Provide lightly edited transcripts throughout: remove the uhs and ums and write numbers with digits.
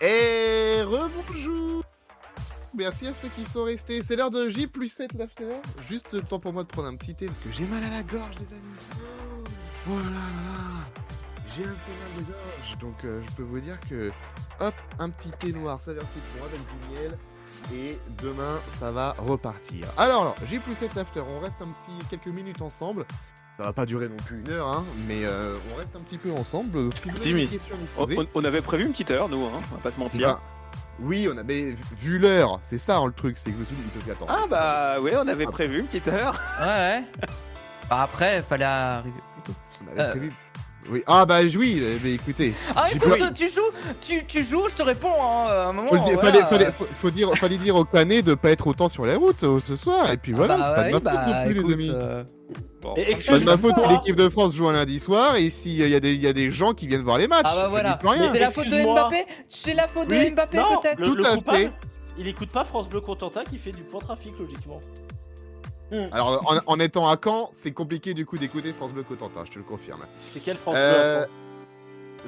Et rebonjour. Merci à ceux qui sont restés. C'est l'heure de J plus 7 l'after. Juste le temps pour moi de prendre un petit thé parce que j'ai mal à la gorge, les amis. Oh là là. J'ai un peu mal de gorge. Donc je peux vous dire que, hop, un petit thé noir saveur citron avec du miel. Et demain, ça va repartir. Alors, J plus 7 l'after. On reste quelques minutes ensemble. Ça va pas durer non plus 1 heure, hein, mais on reste un petit peu ensemble. Si vous avez des questions à nous poser... On avait prévu une petite heure, nous, hein, on va pas se mentir. Ben, oui, on avait vu l'heure, c'est ça hein, le truc, c'est que je me suis dit, il peut attendre. Ah bah ouais, on avait prévu une petite heure. Ouais. Bah après, il fallait arriver plus tôt. On avait prévu. Oui, ah bah oui, mais écoutez. Ah j'ai écoute, pas- tu joues, je te réponds, hein, à un moment. Fallait dire au canet de pas être autant sur les routes ce soir, et puis voilà, c'est pas de ma faute non plus, les amis. Bon. Et C'est pas de ma faute si excuse-moi. l'équipe de France joue un lundi soir et s'il y a des gens qui viennent voir les matchs. Ah bah Je voilà. dis plus rien. C'est la faute de Excuse-moi. Mbappé. C'est la faute Oui, de Mbappé Non, peut-être. Tout le à coupable, fait. il écoute pas France Bleu Cotentin qui fait du point trafic logiquement. Alors en étant à Caen, c'est compliqué du coup d'écouter France Bleu Cotentin, je te le confirme. C'est quelle France Bleu Euh, attends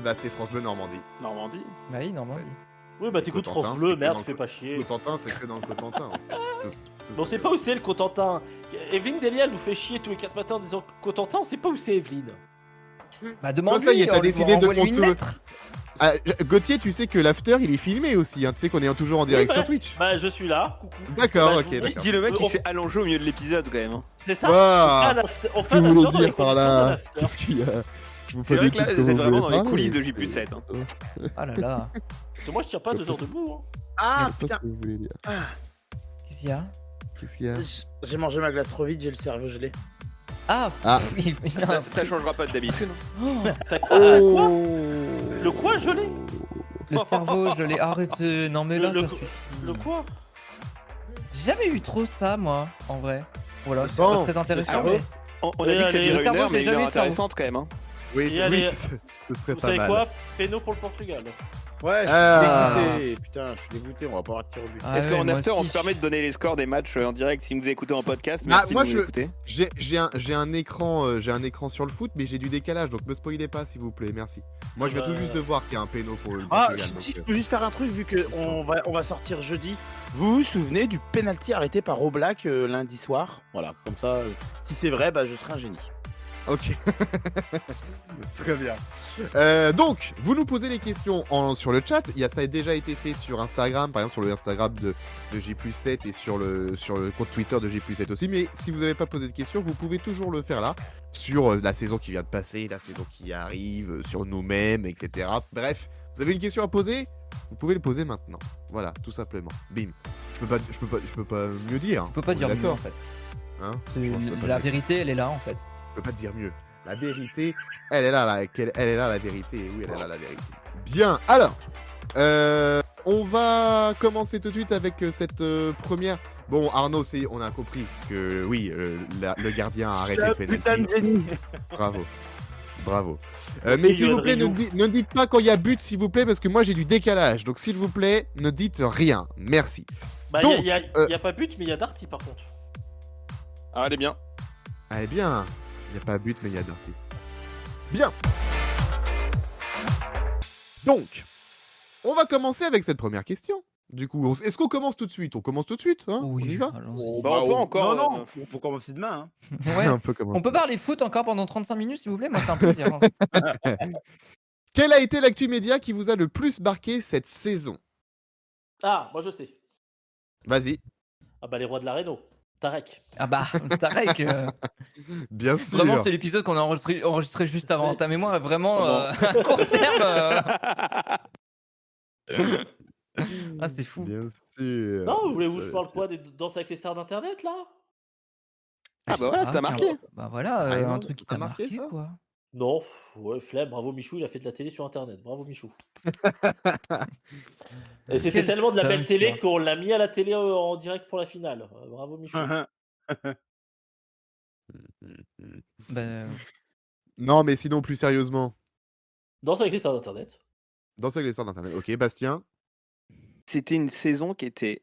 Bah c'est France Bleu Normandie. Normandie. Bah oui, normalement. Oui bah t'écoutes Cotentin, France c'est Bleu, que merde, dans le fais pas chier. Cotentin, c'est que dans le Cotentin. En fait. Tout On sait pas où c'est le Cotentin. Evelyne Delia elle nous fait chier tous les 4 matins en disant Cotentin, on sait pas où c'est Evelyne. Bah demande ça y est, t'as décidé de lui une on te- lettre. Ah, Gauthier, tu sais que l'after il est filmé aussi, hein. Tu sais qu'on est toujours en direct Oui, sur bah, Twitch. Bah je suis là, coucou. D'accord, bah, ok, je vous dis- d'accord. Dis le mec qui On- s'est allongé au milieu de l'épisode quand même. hein. C'est ça. Ah, On ce fait que un vous voulez after dans les dire par conditions là d'un after. Qu'est-ce qu'il y a Je vois C'est pas vrai du que là, tout de vous quoi êtes vraiment dans voulez les parler, coulisses de mais J+7, c'est- hein. Ah là là. Parce que moi je tiens pas 2 heures debout. Hein. Ah Je sais pas putain, ce que vous voulez dire. Qu'est-ce qu'il y a? Qu'est-ce qu'il y a j'ai mangé ma glace trop vite, j'ai le cerveau gelé. Ah. Ah. oui, Ça changera pas de d'habitude. Oh, T'as quoi Le quoi gelé le cerveau, je l'ai arrêté. Non mais là, Le- ça le- suffit. Le quoi J'ai jamais eu trop ça, moi, en vrai. Voilà, c'est Bon. pas très intéressant. Le mais- On a dit que ça allez, durait le cerveau, 1 heure, j'ai mais 1 jamais heure eu de cerveau. intéressante quand même. Hein. Oui, Et c'est- allez, ce serait Vous pas savez mal. quoi Péno pour le Portugal. Ouais, je suis Ah. dégoûté. Putain, je suis dégoûté, on va pas avoir de tir au but. Ah Est-ce ouais, qu'en moi after, on aussi, se permet de donner les scores des matchs en direct si vous nous écoutez en podcast? Ah, Merci moi, de nous écouter. J'ai un écran sur le foot, mais j'ai du décalage, donc me spoilez pas s'il vous plaît, merci. Moi, je viens tout juste de voir qu'il y a un péno pour le Ah, Portugal, si donc, je peux juste faire un truc vu que on va sortir jeudi. Vous vous souvenez du penalty arrêté par Oblak lundi soir? Voilà, comme ça, si c'est vrai, bah je serai un génie. Ok. Très bien. Donc, vous nous posez les questions sur le chat. Ça a déjà été fait sur Instagram, par exemple sur le Instagram de J+7 et sur le compte Twitter de J+7 aussi. Mais si vous n'avez pas posé de questions, vous pouvez toujours le faire là, sur la saison qui vient de passer, la saison qui arrive, sur nous-mêmes, etc. Bref, vous avez une question à poser, vous pouvez le poser maintenant. Voilà, tout simplement. Bim. Je peux pas mieux dire. Je peux pas On est dire mieux, en d'accord, fait. hein. C'est- Je peux pas La dire- vérité, elle est là, en fait. je peux pas te dire mieux. La vérité, elle est là, elle est là la vérité. Oui, elle est là la vérité. Bien. Alors, on va commencer tout de suite avec cette première. Bon, Arnaud, on a compris que oui, le gardien a arrêté le Putain de penalty. génie. Bravo. Bravo. Mais s'il vous plaît, ne dites pas quand il y a but, s'il vous plaît, parce que moi j'ai du décalage. Donc s'il vous plaît, ne dites rien. Merci. Bah Donc, y a pas but mais y a Darty par contre. Ah, elle est bien. Allez bien. Il n'y a pas but, mais il y a Dirty. Bien. Donc, on va commencer avec cette première question. Du coup, est-ce qu'on commence tout de suite? On commence tout de suite, hein? On y va? allons-y. Bah, on peut encore, Non, non, on peut commencer demain. Hein. Ouais. On peut commencer. On peut parler foot encore pendant 35 minutes, s'il vous plaît? Moi, c'est un plaisir. hein. Quelle a été l'actu média qui vous a le plus marqué cette saison? Ah, moi je sais. Vas-y. Ah bah les rois de la Réno. Tarek. Ah bah, Tarek. Bien sûr. Vraiment, c'est l'épisode qu'on a enregistré juste avant. Mais- Ta mémoire est vraiment à court terme. Ah, c'est fou. Bien sûr. Non, voulez-vous que je Ça, parle c'est- quoi des danses avec les stars d'internet là? Ah bah voilà, ça t'a marqué. Bah voilà, Par exemple, un truc qui ça t'a t'a marqué, marqué, ça quoi. Non, ouais, flemme, bravo Michou, il a fait de la télé sur internet. Bravo Michou. Et c'était Quel tellement de la belle seum, télé tu qu'on l'a mis à la télé en direct pour la finale. Bravo Michou. Bah, Non, mais sinon, plus sérieusement. Danse avec les stars d'internet. Danser avec les stars d'internet. Ok, Bastien. C'était une saison qui était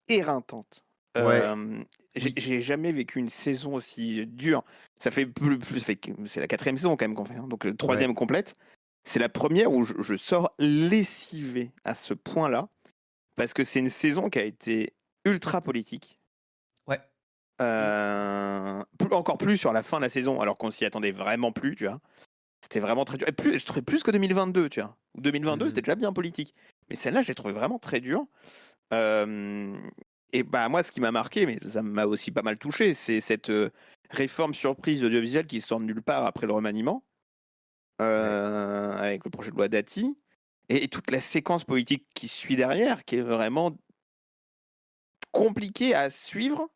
éreintante. Ouais. J'ai jamais vécu une saison aussi dure. Ça fait c'est la 4e saison quand même qu'on fait, hein, donc 3e complète. c'est la première où je sors lessivé à ce point-là, parce que c'est une saison qui a été ultra politique. Ouais. Encore plus sur la fin de la saison, alors qu'on s'y attendait vraiment plus, tu vois. C'était vraiment très dur. Et je trouvais plus que 2022, tu vois. 2022, c'était déjà bien politique. Mais celle-là, je l'ai trouvée vraiment très dure. Et bah moi, ce qui m'a marqué, mais ça m'a aussi pas mal touché, c'est cette réforme surprise audiovisuelle qui sort de nulle part après le remaniement, avec le projet de loi Dati, et toute la séquence politique qui suit derrière, qui est vraiment compliquée à suivre,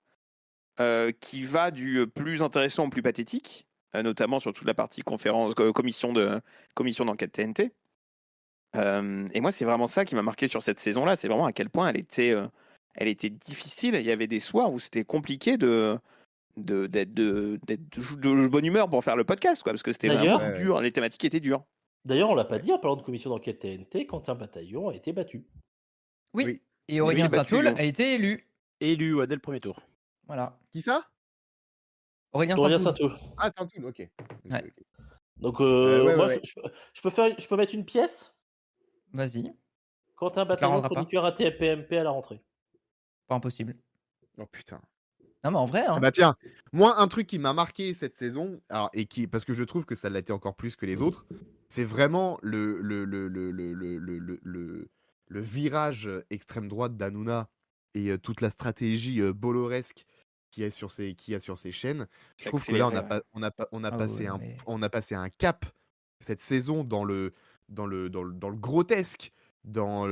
qui va du plus intéressant au plus pathétique, notamment sur toute la partie commission d'enquête TNT. Et moi, c'est vraiment ça qui m'a marqué sur cette saison-là. C'est vraiment à quel point elle était difficile. Il y avait des soirs où c'était compliqué d'être de bonne humeur pour faire le podcast, quoi, parce que c'était D'ailleurs- vraiment dur. Les thématiques étaient dures. D'ailleurs, on l'a pas dit en parlant de commission d'enquête TNT, Quentin Bataillon a été battu. Oui. Oui. Et Aurélien il a battu Saint-Toul Lyon. a été élu. Élu dès le premier tour. Voilà. Qui ça? Aurélien Aurélien Saint-Toul. Saint-Toul. Ah, c'est un tool, ok. Ouais. Ok. Donc, ouais, moi, ouais. je peux mettre une pièce. Vas-y. Quentin la Bataillon, rendra pas. chroniqueur à TPMP à la rentrée. Pas impossible. Oh putain. Non, mais en vrai, hein. Ah bah tiens, moi un truc qui m'a marqué cette saison, alors, parce que je trouve que ça l'a été encore plus que les autres, c'est vraiment le virage extrême droite d'Hanouna et toute la stratégie bolloresque qu'il y a sur ces chaînes. Je trouve que là Accéléré, ouais. on a Ah passé ouais, mais- on a passé un cap cette saison dans le grotesque, dans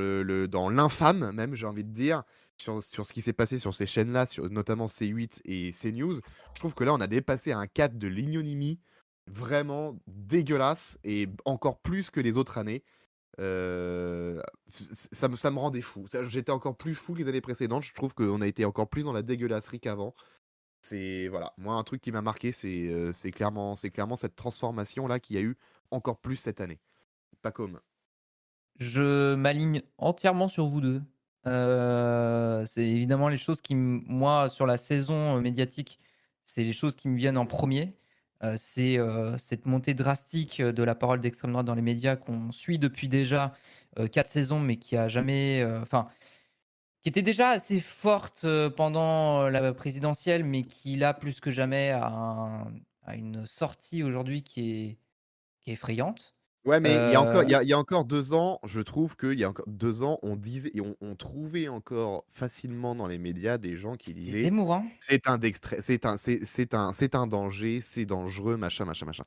l'infâme même, j'ai envie de dire. Sur ce qui s'est passé sur ces chaînes-là, notamment C8 et CNews, je trouve que là, on a dépassé un cap de l'ignominie vraiment dégueulasse et encore plus que les autres années. Ça me rendait fou. J'étais encore plus fou que les années précédentes. Je trouve qu'on a été encore plus dans la dégueulasserie qu'avant. C'est voilà, moi un truc qui m'a marqué, c'est clairement cette transformation-là qu'il y a eu encore plus cette année. Pas comme. Je m'aligne entièrement sur vous deux. C'est évidemment les choses moi, sur la saison médiatique, c'est les choses qui me viennent en premier. C'est cette montée drastique de la parole d'extrême droite dans les médias qu'on suit depuis déjà 4 saisons, mais qui a jamais. Enfin, qui était déjà assez forte pendant la présidentielle, mais qui, là, plus que jamais, a une sortie aujourd'hui qui est effrayante. Ouais, mais il y a encore, Euh, il y a encore 2 ans, je trouve qu'il y a encore 2 ans, on disait, et on trouvait encore facilement dans les médias des gens qui C'était disaient Zemmour, hein. c'est un danger, c'est dangereux, machin, machin, machin.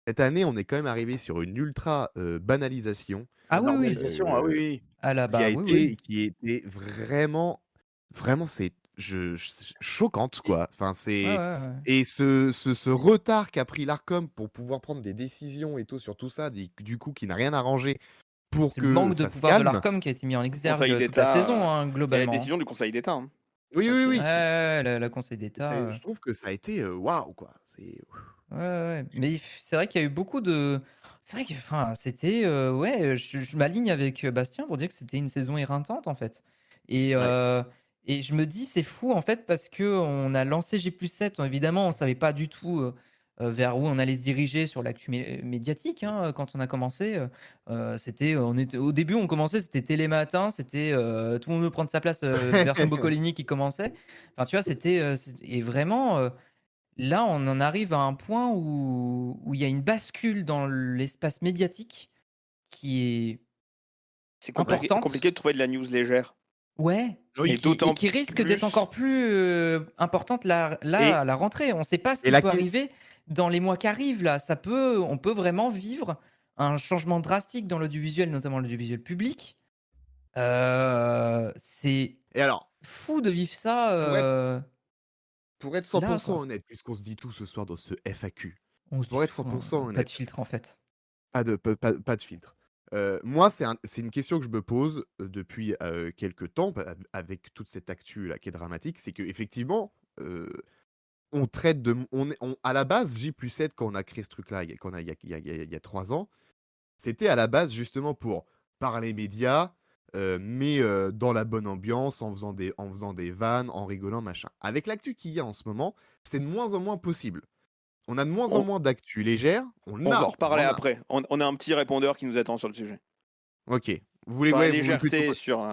Cette année, on est quand même arrivé sur une ultra banalisation Ah oui, oui. Normalisation, ah oui, oui. Ah là, bah oui. qui était vraiment, vraiment, choquante, quoi. Enfin, Ouais, c'est. ouais. Et ce retard qu'a pris l'Arcom pour pouvoir prendre des décisions et tout sur tout ça, du coup, qui n'a rien arrangé pour C'est le que manque de ça se pouvoir de calme. l'Arcom qui a été mis en exergue Conseil toute la d'État, saison, hein, Il y a la globalement. décision du Conseil d'État. hein. Oui, oui, oui. Ouais, la Conseil d'État. Je trouve que ça a été waouh, quoi. Ouais. Mais c'est vrai qu'il y a eu beaucoup de. C'est vrai que, enfin, c'était. Ouais, je m'aligne avec Bastien pour dire que c'était une saison éreintante, en fait. Et, et je me dis, c'est fou, en fait, parce qu'on a lancé G+7. Évidemment, on ne savait pas du tout vers où on allait se diriger sur l'actu médiatique, hein, quand on a commencé. Au début, on commençait, c'était Télématin, c'était tout le monde veut prendre sa place, version Boccolini qui commençait. Enfin, tu vois, et vraiment. Là, on en arrive à un point où il y a une bascule dans l'espace médiatique qui est C'est importante. compliqué de trouver de la news légère. Ouais, Et d'autant et qui risque d'être plus- encore plus importante là, Et- à la rentrée. On ne sait pas ce et qui la peut que- arriver dans les mois qui arrivent là. On peut vraiment vivre un changement drastique dans l'audiovisuel, notamment l'audiovisuel public. C'est Et alors, fou de vivre ça pour être là, 100% quoi. honnête, puisqu'on se dit tout ce soir dans ce FAQ, On se pour dit être tout, 100% pas de honnête, filtre en fait. pas de filtre. Moi, c'est une question que je me pose depuis quelques temps, avec toute cette actu là qui est dramatique, c'est qu'effectivement, on traite de. À la base, J+7, quand on a créé ce truc-là, il y a 3 ans, c'était à la base justement pour parler médias, mais dans la bonne ambiance, en faisant des vannes, en rigolant, machin. Avec l'actu qu'il y a en ce moment, c'est de moins en moins possible. On a de moins en On- moins d'actu légère. On va en reparler après. On a un petit répondeur qui nous attend sur le sujet. Ok. Vous voulez, Sur la ouais, vous voulez légèreté, plutôt- sur...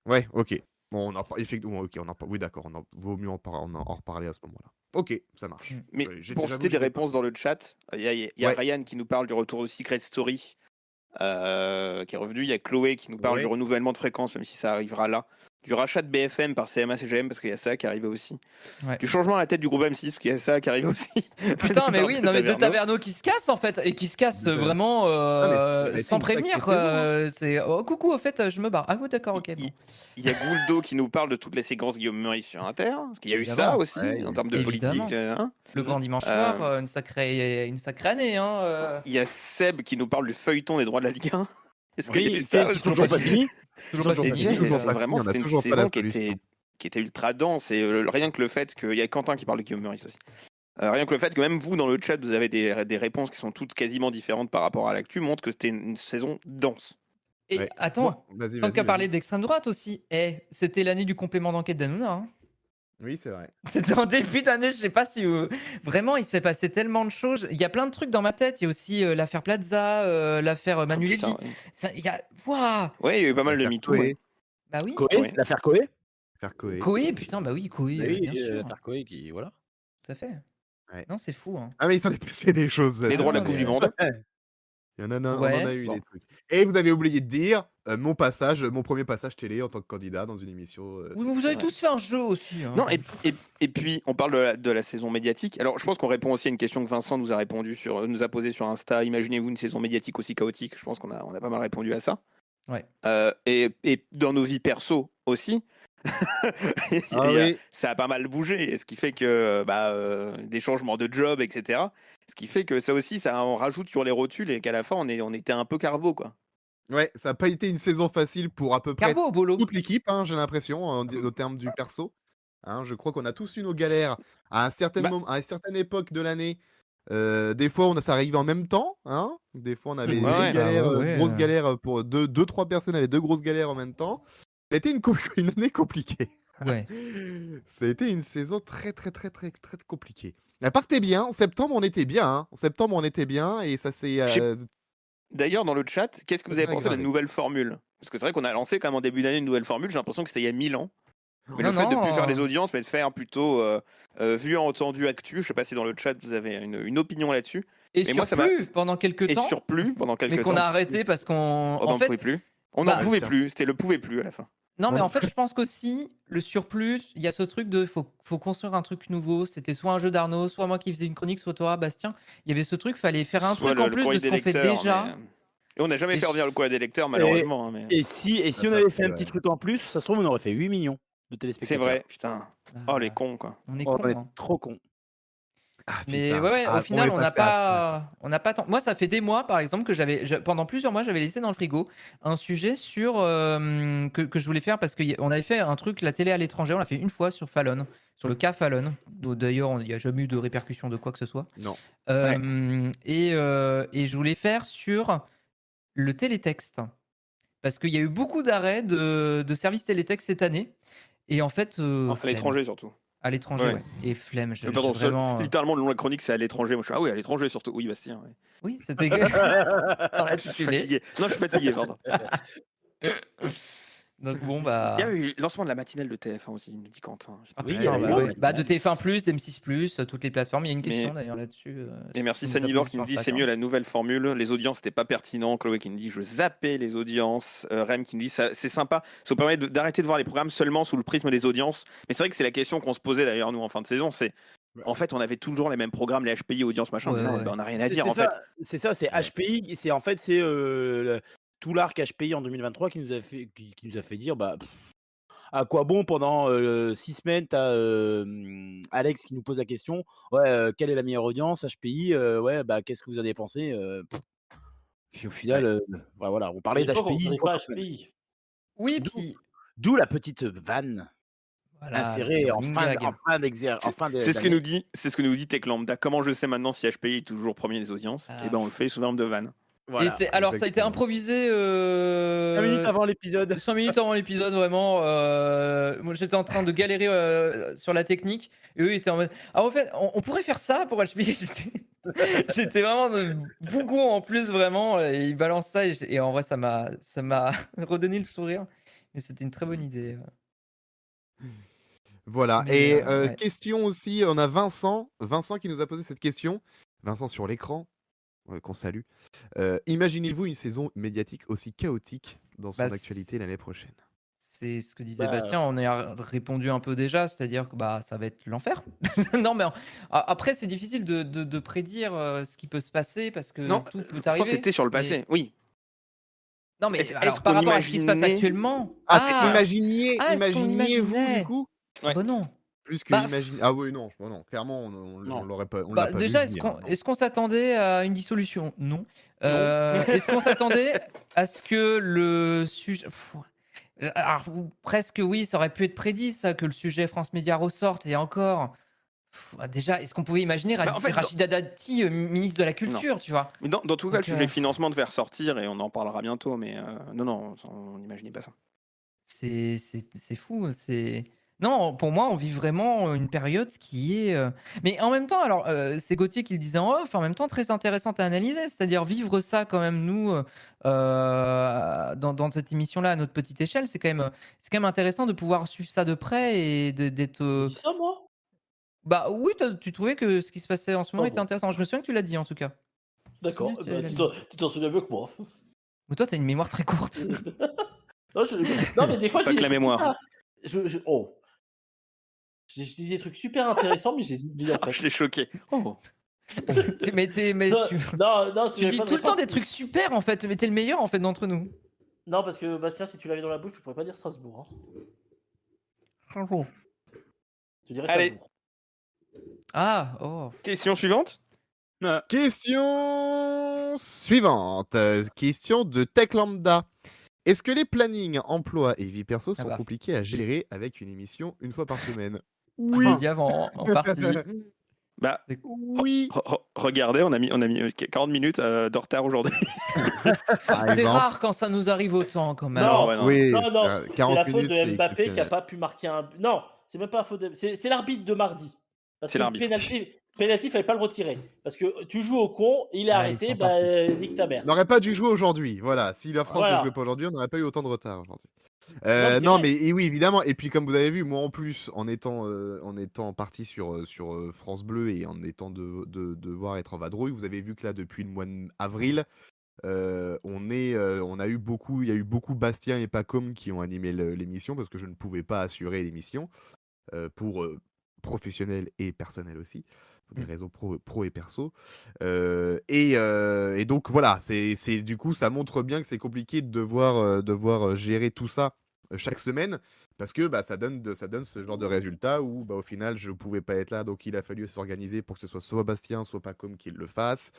Ouais, ok. Bon, on en parle. Effectivement, ok, on en parle. Oui, d'accord. Vaut mieux en reparler à ce moment-là. Ok, ça marche. Mais J'avoue, pour citer des j'avais pas- réponses dans le chat, il y a Ouais. Ryan qui nous parle du retour de Secret Story, qui est revenu. Il y a Chloé qui nous parle Ouais. du renouvellement de fréquence, même si ça arrivera là. Du rachat de BFM par CMA-CGM, parce qu'il y a ça qui arrivait aussi. Ouais. Du changement à la tête du groupe M6, parce qu'il y a ça qui arrive aussi. Putain, mais Par oui, De non, mais de Taverneau. Taverneau qui se casse en fait, et qui se casse De- vraiment mais ça a été sans une sacrée prévenir. saison, hein. C'est oh, coucou, au fait, je me barre. Ah, oui, d'accord, ok. Il- Bon. Il y a Gouldo qui nous parle de toutes les séquences Guillaume Meurice sur Inter, parce qu'il y a eu ça Évidemment. aussi, Ouais, en termes de évidemment. politique. Hein. Le grand dimanche soir, Euh, une sacrée année. Hein. Il y a Seb qui nous parle du feuilleton des droits de la Ligue 1. Est-ce qu'il y a eu Oui, ça qui sont toujours pas finis. Toujours pas toujours fini. pas fini, toujours C'est pas vraiment, fini, on a c'était une toujours pas la saison solution. qui était ultra dense et rien que le fait qu'il y a Quentin qui parle de Guillaume Meurice aussi. Rien que le fait que même vous dans le chat vous avez des réponses qui sont toutes quasiment différentes par rapport à l'actu montre que c'était une saison dense. Et Ouais. attends, Bon, vas-y, tant vas-y, qu'à vas-y. parler d'extrême droite aussi, c'était l'année du complément d'enquête d'Hanouna. Hein. Oui, c'est vrai. C'était en début d'année, je sais pas si vraiment il s'est passé tellement de choses. Il y a plein de trucs dans ma tête. Il y a aussi l'affaire Plaza, l'affaire Manu Lévy. Putain, ouais. Il y a waouh. Ouais, il y a eu pas mal de L'affaire MeToo. Coé. Ouais. Bah oui. Coé, Ouais. l'affaire Coé. Faire Coé. Coé, putain, bah oui, Coé, Bah oui, bien sûr. l'affaire Coé qui voilà. Tout à fait. Ouais. Non, c'est fou. Hein. Ah, mais il s'en est passé des choses. Les cette droits de la année. Coupe du Monde. Il y en a, on en Ouais. a eu Bon. des trucs. Et vous avez oublié de dire mon premier passage télé en tant que candidat dans une émission. Oui, mais vous avez Ouais. tous fait un jeu aussi. Hein. Non, et puis on parle de la saison médiatique. Alors je pense qu'on répond aussi à une question que Vincent nous a posée sur Insta. Imaginez-vous une saison médiatique aussi chaotique. Je pense qu'on a pas mal répondu à ça. Ouais. Et dans nos vies perso aussi. Ah oui. Ça a pas mal bougé, ce qui fait que des changements de job, etc. Ce qui fait que ça aussi, ça en rajoute sur les rotules et qu'à la fin, on était un peu carbo, quoi. Ouais, ça n'a pas été une saison facile pour à peu près Carbo au bolo. toute l'équipe, hein, j'ai l'impression, au terme du perso. Hein, je crois qu'on a tous eu nos galères à un certain Bah. moment, à une certaine époque de l'année. Des fois, ça arrivait en même temps. Hein. Des fois, on avait Ouais, des galères, ah ouais. grosses galères pour deux, trois personnes avaient deux grosses galères en même temps. Ça a été une année compliquée. Ouais. Ça a été une saison très compliquée. Elle partait bien. En septembre, on était bien. Hein. En septembre, on était bien et ça s'est. D'ailleurs, dans le chat, qu'est-ce que vous avez Très pensé de la gravé. nouvelle formule? Parce que c'est vrai qu'on a lancé quand même en début d'année une nouvelle formule. J'ai l'impression que c'était il y a 1000 ans. Mais Non, le fait de ne plus non. faire les audiences, mais de faire plutôt vu, entendu, actu. Je sais pas si dans le chat vous avez une opinion là-dessus. Et Mais moi, ça m'a- surplus pendant quelques Et temps. surplus pendant quelques Mais temps. qu'on a arrêté parce qu'on. On En n'en fait, pouvait plus. On bah, n'en pouvait ça. plus. C'était le pouvait plus à la fin. non, mais Ouais. en fait, je pense qu'aussi, le surplus, il y a ce truc de faut construire un truc nouveau. C'était soit un jeu d'Arnaud, soit moi qui faisais une chronique, soit toi, Bastien. Il y avait ce truc, fallait faire un Soit truc en le plus de courrier ce des qu'on fait lecteurs, déjà. mais, Et on n'a jamais Et fait je- revenir le courrier des lecteurs, malheureusement. hein, mais... Et si Ça on t'a avait pris, fait un ouais. petit truc en plus, ça se trouve on aurait fait 8 millions de C'est téléspectateurs. vrai, putain. Ah, Oh, les cons, quoi. on est Oh, cons. on est hein. trop cons. Ah, Mais putain. ouais, Ah, au final, est on n'a passé à ça. pas tant. Moi, ça fait des mois, par exemple, que pendant plusieurs mois, j'avais laissé dans le frigo un sujet sur que je voulais faire parce qu'on avait fait un truc, la télé à l'étranger, on l'a fait une fois sur Fallon, sur le cas Fallon. D'ailleurs, il n'y a jamais eu de répercussion de quoi que ce soit. Non. Et je voulais faire sur le télétexte parce qu'il y a eu beaucoup d'arrêts de services télétexte cette année. Et en fait, À flemme. l'étranger, surtout. À l'étranger, Ouais. ouais. Et flemme. Pardon, Vraiment... littéralement, le nom de la chronique, c'est à l'étranger. Moi, je suis, ah oui, à l'étranger, surtout. Oui, Bastien. Ouais. Oui, c'était. Dans Je suis l'intitulé. fatigué. Non, je suis fatigué, pardon. Donc bon, bah. Il y a eu le lancement de la matinale de TF1 aussi, me dit Quentin. Ah, Oui, putain, il y a bah, eu, ouais. ouais. Bah, de TF1+, d'M6+, toutes les plateformes. Il y a une question d'ailleurs là-dessus. Et merci qui nous a Sanibor posé qui nous sur dit le c'est chat, mieux hein. la nouvelle formule, les audiences c'était pas pertinent. Chloé qui nous dit je zappais les audiences. Rem qui nous dit c'est sympa, ça vous permet d'arrêter de voir les programmes seulement sous le prisme des audiences. Mais c'est vrai que c'est la question qu'on se posait d'ailleurs nous en fin de saison, c'est en fait on avait toujours les mêmes programmes, les HPI, audience machin, Ouais, non, ouais. ben, on n'a rien à C'est dire en ça, fait. c'est ça, c'est HPI. C'est en fait c'est tout l'arc HPI en 2023 qui nous a fait dire bah à quoi bon pendant 6 semaines t'as Alex qui nous pose la question ouais quelle est la meilleure audience HPI ouais bah qu'est-ce que vous avez pensé puis au final bah, voilà on parlait d'HPI une fois pas par semaine. HPI. Oui, D'où- puis. D'où la petite vanne Voilà, insérée le en running fin, gag. C'est ce que nous dit Tech Lambda. Comment je sais maintenant si HPI est toujours premier des audiences Ah. Et ben on le fait sous forme de vanne. Voilà. Alors, ça a été exactement. improvisé 5 minutes avant l'épisode. 5 minutes avant l'épisode, vraiment. Moi, j'étais en train de galérer sur la technique. Et eux, ils étaient en mode Ah, au fait, on pourrait faire ça pour HPI. J'étais vraiment de bougon en plus, vraiment. Et ils balancent ça. Et en vrai, ça m'a redonné le sourire. Mais c'était une très bonne idée. Voilà. Mais, Et ouais. question aussi, on a Vincent qui nous a posé cette question. Vincent sur l'écran, qu'on salue. Imaginez-vous une saison médiatique aussi chaotique dans son Bah, actualité l'année prochaine? c'est ce que disait Bah, Bastien, on y a répondu un peu déjà, c'est-à-dire que bah, ça va être l'enfer. Non, mais après, c'est difficile de prédire ce qui peut se passer parce que Non, tout peut je pense que arriver. c'était sur le mais- passé. Oui. Non, mais Est-ce alors par qu'on rapport à ce qui se passe imaginait actuellement. Ah, c'est Ah, est-ce qu'on imaginiez-vous du imaginait? coup? Ah Ouais. bah non. Plus que Bah, imaginer. Ah oui, non, non, clairement, on Non. l'aurait pas, on l'a bah, pas vu déjà, venir, hein, non. est-ce qu'on s'attendait à une dissolution? Non. Non. Est-ce qu'on s'attendait à ce que le sujet. Alors, presque oui, ça aurait pu être prédit, ça, que le sujet France Média ressorte, et encore. Déjà, est-ce qu'on pouvait imaginer Bah, en fait, Rachida Dati, ministre de la Culture, tu vois? Mais dans tout cas, le Donc, sujet financement devait ressortir et on en parlera bientôt, mais non, on n'imaginait pas ça. c'est fou. Non, pour moi, on vit vraiment une période qui est. Mais en même temps, alors, c'est Gauthier qui le disait en off, en même temps très intéressante à analyser, c'est-à-dire vivre ça quand même, nous, dans cette émission-là, à notre petite échelle, c'est quand même intéressant de pouvoir suivre ça de près et d'être. J'ai dit ça, moi? Bah oui, tu trouvais que ce qui se passait en ce moment Oh était bon. intéressant. Je me souviens que tu l'as dit en tout cas. Je me souviens D'accord. que tu Bah, l'as tu dit. t'en souviens mieux que moi. Mais toi, t'as une mémoire très courte. Non, mais des fois, Pas j'ai que des la trucs mémoire. super. Oh. J'ai dit des trucs super intéressants, mais je les oublie en Ah, fait. je l'ai choqué. Oh. mais Non, tu, non, si tu j'avais dis pas de tout le temps des répartie. trucs super en fait, mais t'es le meilleur en fait d'entre nous. Non, parce que Bastien, si tu l'avais dans la bouche, tu pourrais pas dire Strasbourg. Hein. Tu dirais Allez. Strasbourg. Ah, oh. Question suivante. Question suivante. Question de Tech Lambda. Est-ce que les plannings, emploi et vie perso sont bah. compliqués à gérer avec une émission une fois par semaine? Tu l'as dit avant, en partie. Bah, Oui. regardez, on a mis 40 minutes de retard aujourd'hui. Par C'est exemple. rare quand ça nous arrive autant quand même. Non, ouais, non. Oui, non, c'est 40 la faute minutes, de c'est Mbappé qui a exceptionnel. pas pu marquer un but. Non, c'est même pas la faute de. C'est l'arbitre de mardi. Parce C'est que l'arbitre. penalty, fallait pas le retirer. Parce que tu joues au con, il est Ah, arrêté, ils sont bah partis. nique ta mère. On n'aurait pas dû jouer aujourd'hui. Voilà. Si la France ne Voilà. jouait pas aujourd'hui, on n'aurait pas eu autant de retard aujourd'hui. mais c'est Non, vrai. mais et oui, évidemment. Et puis, comme vous avez vu, moi en plus, en étant parti sur France Bleu et en étant devoir être en vadrouille, vous avez vu que là, depuis le mois d'avril, il y a eu beaucoup Bastien et Pacôme qui ont animé l'émission parce que je ne pouvais pas assurer l'émission pour professionnel et personnel aussi, pour des raisons pro et perso. Et donc voilà, c'est du coup, ça montre bien que c'est compliqué de devoir gérer tout ça chaque semaine parce que bah, ça donne ce genre de résultat où bah, au final, je ne pouvais pas être là, donc il a fallu s'organiser pour que ce soit Bastien, soit Pacôme qui le fasse.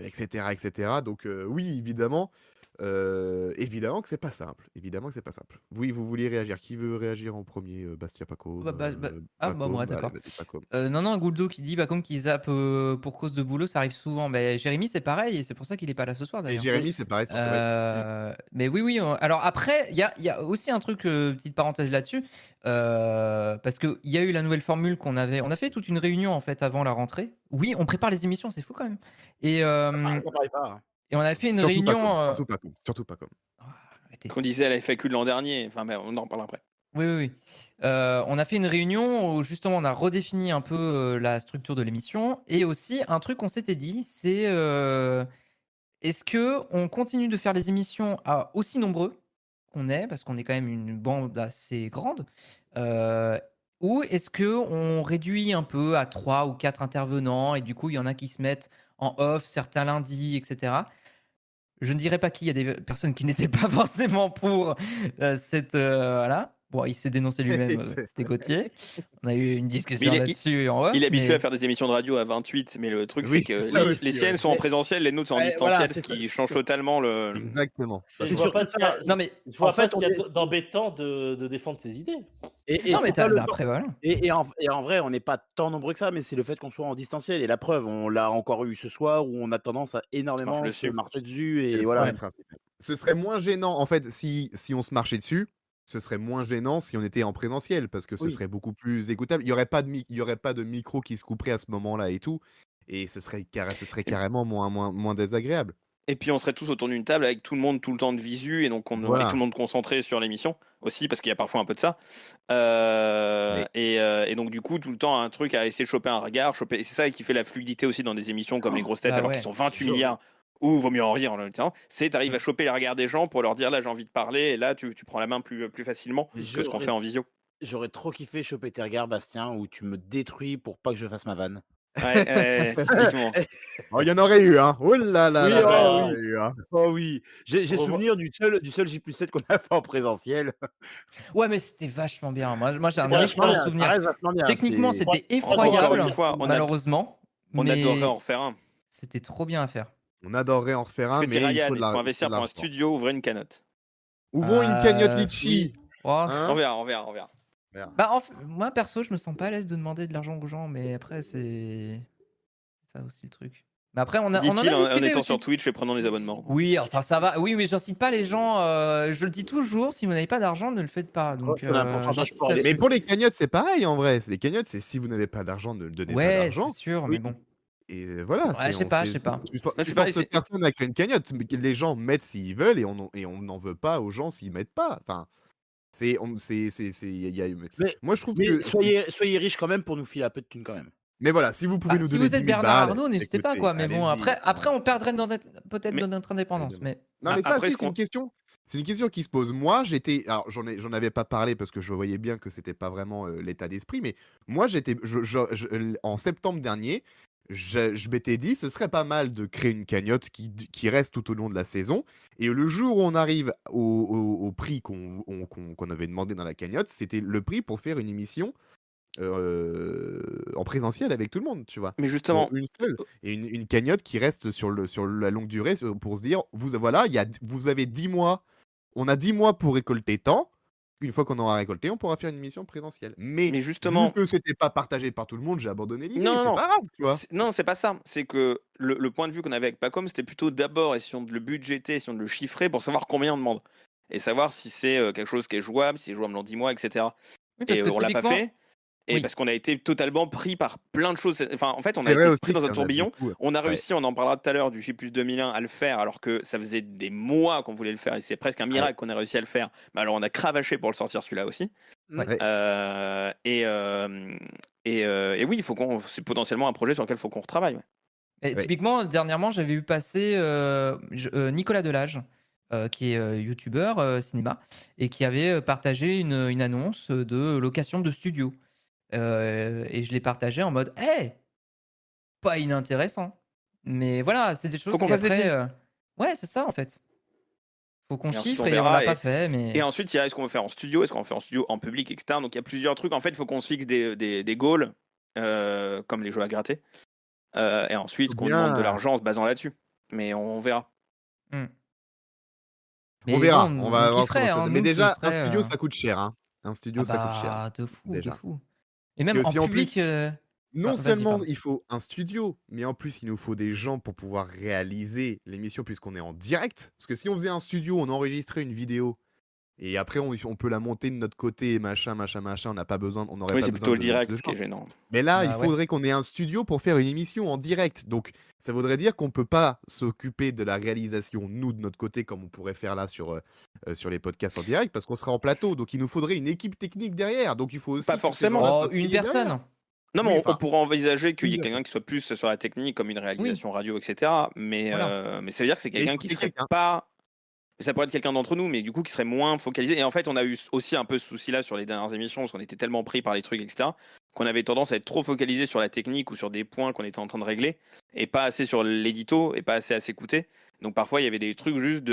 Etc., etc. Donc oui, évidemment que c'est pas simple. Évidemment que c'est pas simple. Oui, vous vouliez réagir. Qui veut réagir en premier? Bastien, Pacôme, Ah, bah, moi, Pacôme. Allez, d'accord. vas-y, Pacôme. Non, Gouldo qui dit comme qu'il zappe pour cause de boulot, ça arrive souvent. Mais Jérémy, c'est pareil, et c'est pour ça qu'il est pas là ce soir Et d'ailleurs. Jérémy, c'est pareil. C'est pour ça, Mais oui. Alors après, il y a aussi un truc, petite parenthèse là-dessus, parce qu'il y a eu la nouvelle formule qu'on avait. On a fait toute une réunion en fait avant la rentrée. Oui, on prépare les émissions, c'est fou quand même. Et Ça paraît pas. Hein. on a fait une surtout réunion. Surtout Pacôme. Arrêtez. Qu'on disait à la FAQ de l'an dernier. Enfin, mais on en parlera après. Oui. On a fait une réunion où justement on a redéfini un peu la structure de l'émission, et aussi un truc qu'on s'était dit, c'est est-ce que on continue de faire les émissions à aussi nombreux qu'on est, parce qu'on est quand même une bande assez grande, ou est-ce que on réduit un peu à 3 ou 4 intervenants et du coup il y en a qui se mettent en off certains lundis, etc. Je ne dirais pas qui, il y a des personnes qui n'étaient pas forcément pour cette voilà. Bon, il s'est dénoncé lui-même, c'était Gauthier. On a eu une discussion il est- là-dessus en off. Il est habitué mais- à faire des émissions de radio à 28, mais le truc, Oui, c'est que c'est ça les aussi, siennes ouais. sont en Mais- présentiel, les nôtres sont en Ouais, distanciel, voilà, ce c'est qui ça. change totalement le. Exactement. C'est- C'est Je vois pas surtout ce qu'il y a- ça. Non, mais, je vois En pas fait, ce qu'il y a on est- d'embêtant de défendre ses idées. Et non, mais c'est pas le temps. après, voilà. Et en vrai, on n'est pas tant nombreux que ça, mais c'est le fait qu'on soit en distanciel. Et la preuve, on l'a encore eu ce soir où on a tendance à énormément Marche se dessus. marcher dessus. C'est Et le voilà. problème principal. Ce serait moins gênant, en fait, si on se marchait dessus, ce serait moins gênant si on était en présentiel, parce que ce Oui. serait beaucoup plus écoutable. Il y aurait pas de micro qui se couperait à ce moment-là et tout, et ce serait carrément moins désagréable. Et puis on serait tous autour d'une table avec tout le monde tout le temps de visu, et donc on aurait Voilà. tout le monde concentré sur l'émission aussi, parce qu'il y a parfois un peu de ça. Oui. Et donc du coup, tout le temps, un truc à essayer de choper un regard, et c'est ça qui fait la fluidité aussi dans des émissions comme Les Grosses Têtes, bah alors ouais. qu'ils sont 28 Je- milliards, ou vaut mieux en rire en même temps. C'est t'arrives à choper les regards des gens pour leur dire là j'ai envie de parler, et là tu prends la main plus facilement que ce qu'on J'aurais- fait en visio. J'aurais trop kiffé choper tes regards, Bastien, où tu me détruis pour pas que je fasse ma vanne. Ouais, typiquement. Oh, il y en aurait eu, hein. Oh là là Oui, là là, oh il y en oui. aurait eu, hein. Oh oui, j'ai Revoir- souvenir du seul J+7 qu'on a fait en présentiel. Ouais, mais c'était vachement bien. Moi j'ai un C'était excellent vachement souvenir. Ça reste vachement bien. Techniquement, c'est- c'était Encore effroyable, une fois, malheureusement. on mais adorerait en refaire un. c'était trop bien à faire. On adorerait en refaire Parce un, que dit mais Ryan, il il faut investir de pour un l'argent. studio, ouvrir une cagnotte. Ouvrons une cagnotte litchi. Oui. Oh. Hein On verra. Bah, moi, perso, je me sens pas à l'aise de demander de l'argent aux gens, mais après, c'est ça aussi le truc. Mais après, on en a Dit-il en discuté étant aussi. sur Twitch et prenant les abonnements. Oui, enfin, ça va. Oui, mais j'incite pas les gens. Je le dis toujours, si vous n'avez pas d'argent, ne le faites pas. Donc, c'est un pourcentage j'insiste pour aller- là-dessus. Mais pour les cagnottes, c'est pareil en vrai. Les cagnottes, c'est si vous n'avez pas d'argent, ne donnez pas Ouais, d'argent. c'est sûr, Oui. mais bon. Et voilà. Ouais, je sais pas. Tu c'est pareil, forces personne à créer une cagnotte. Mais que les gens mettent s'ils veulent et on n'en veut pas aux gens s'ils mettent pas. Enfin, Mais- moi je trouve Mais que. soyez riches quand même pour nous filer un peu de thunes quand même. Mais voilà, si vous pouvez Bah, nous si donner vous êtes 10 000 Bernard balles, Arnault, n'hésitez pas, écoutez, quoi. Mais bon, allez-y. après, on perdrait peut-être Mais- de notre indépendance. Évidemment. Mais Non, mais ça, Après, c'est une question. C'est une question qui se pose. Moi, alors j'en avais pas parlé parce que je voyais bien que c'était pas vraiment l'état d'esprit. Mais moi, en septembre dernier, je m'étais dit, ce serait pas mal de créer une cagnotte qui reste tout au long de la saison. Et le jour où on arrive au prix qu'on avait demandé dans la cagnotte, c'était le prix pour faire une émission en présentiel avec tout le monde, tu vois. Mais justement, Pour une seule. Et une cagnotte qui reste sur la longue durée pour se dire, voilà, vous avez 10 mois, on a 10 mois pour récolter tant. Une fois qu'on aura récolté, on pourra faire une émission présentielle. Mais justement, vu que c'était pas partagé par tout le monde, j'ai abandonné l'idée. Non, C'est non. pas grave, tu vois. Non, c'est pas ça. C'est que le point de vue qu'on avait avec Pacom, c'était plutôt d'abord essayons de le budgéter, essayons de le chiffrer pour savoir combien on demande. Et savoir si c'est quelque chose qui est jouable, si c'est jouable dans 10 mois, etc. oui, parce Et que on l'a pas typiquement, fait. Et oui. parce qu'on a été totalement pris par plein de choses. Enfin, en fait, on a C'est vrai été aussi pris dans qu'il un y en a tourbillon. beaucoup. On a Ouais. réussi, on en parlera tout à l'heure, du J+2001 à le faire, alors que ça faisait des mois qu'on voulait le faire. Et c'est presque un miracle qu'on ait réussi à le faire. Mais alors, on a cravaché pour le sortir celui-là aussi. Ouais. Et oui, c'est potentiellement un projet sur lequel il faut qu'on retravaille. Ouais. Et Ouais. typiquement, dernièrement, j'avais vu passer Nicolas Delage, qui est youtubeur cinéma, et qui avait partagé une annonce de location de studio. Et je l'ai partagé en mode hey, pas inintéressant. Mais voilà, c'est des choses Faut qu'on qui fasse des après. deals. Ouais, c'est ça en fait. Faut qu'on Et ensuite, chiffre on et on verra, l'a pas fait. Mais Et ensuite, il y a est-ce qu'on veut faire en studio, est-ce qu'on veut faire en studio en public, etc. Donc il y a plusieurs trucs. En fait, il faut qu'on se fixe des goals, comme les jeux à gratter. Et ensuite, Faut qu'on demande de bien- l'argent en se basant là-dessus. Mais on verra. Mais On verra. bon, On va voir kifferait, comment ça. hein, Mais nous, déjà, ce serait, un studio, ça coûte cher. Hein. Un studio, ah ça coûte cher. bah, de fou, de déjà. fou. Et Parce même que en si en public. Non vas-y, seulement pardon. il faut un studio, mais en plus il nous faut des gens pour pouvoir réaliser l'émission puisqu'on est en direct. Parce que si on faisait un studio, on enregistrait une vidéo et après on peut la monter de notre côté, machin, on n'a pas besoin, on n'aurait Oui, pas c'est besoin plutôt le de direct de qui est gens. gênant. Mais là, Bah il ouais. faudrait qu'on ait un studio pour faire une émission en direct. Donc ça voudrait dire qu'on peut pas s'occuper de la réalisation nous de notre côté comme on pourrait faire là sur les podcasts en direct parce qu'on sera en plateau. Donc il nous faudrait une équipe technique derrière. Donc il faut aussi Pas que ces forcément. gens-là Oh, soient une payés derrière. personne. Non, mais Oui, on enfin, pourrait envisager qu'il y ait une quelqu'un qui soit plus sur la technique, comme une réalisation radio, etc. Mais, Voilà. mais ça veut dire que c'est Mais quelqu'un il faut qui qu'il y ait serait quelqu'un. pas. Ça pourrait être quelqu'un d'entre nous, mais du coup qui serait moins focalisé. Et en fait, on a eu aussi un peu ce souci-là sur les dernières émissions, parce qu'on était tellement pris par les trucs, etc., qu'on avait tendance à être trop focalisé sur la technique ou sur des points qu'on était en train de régler, et pas assez sur l'édito, et pas assez à s'écouter. Donc parfois, il y avait des trucs juste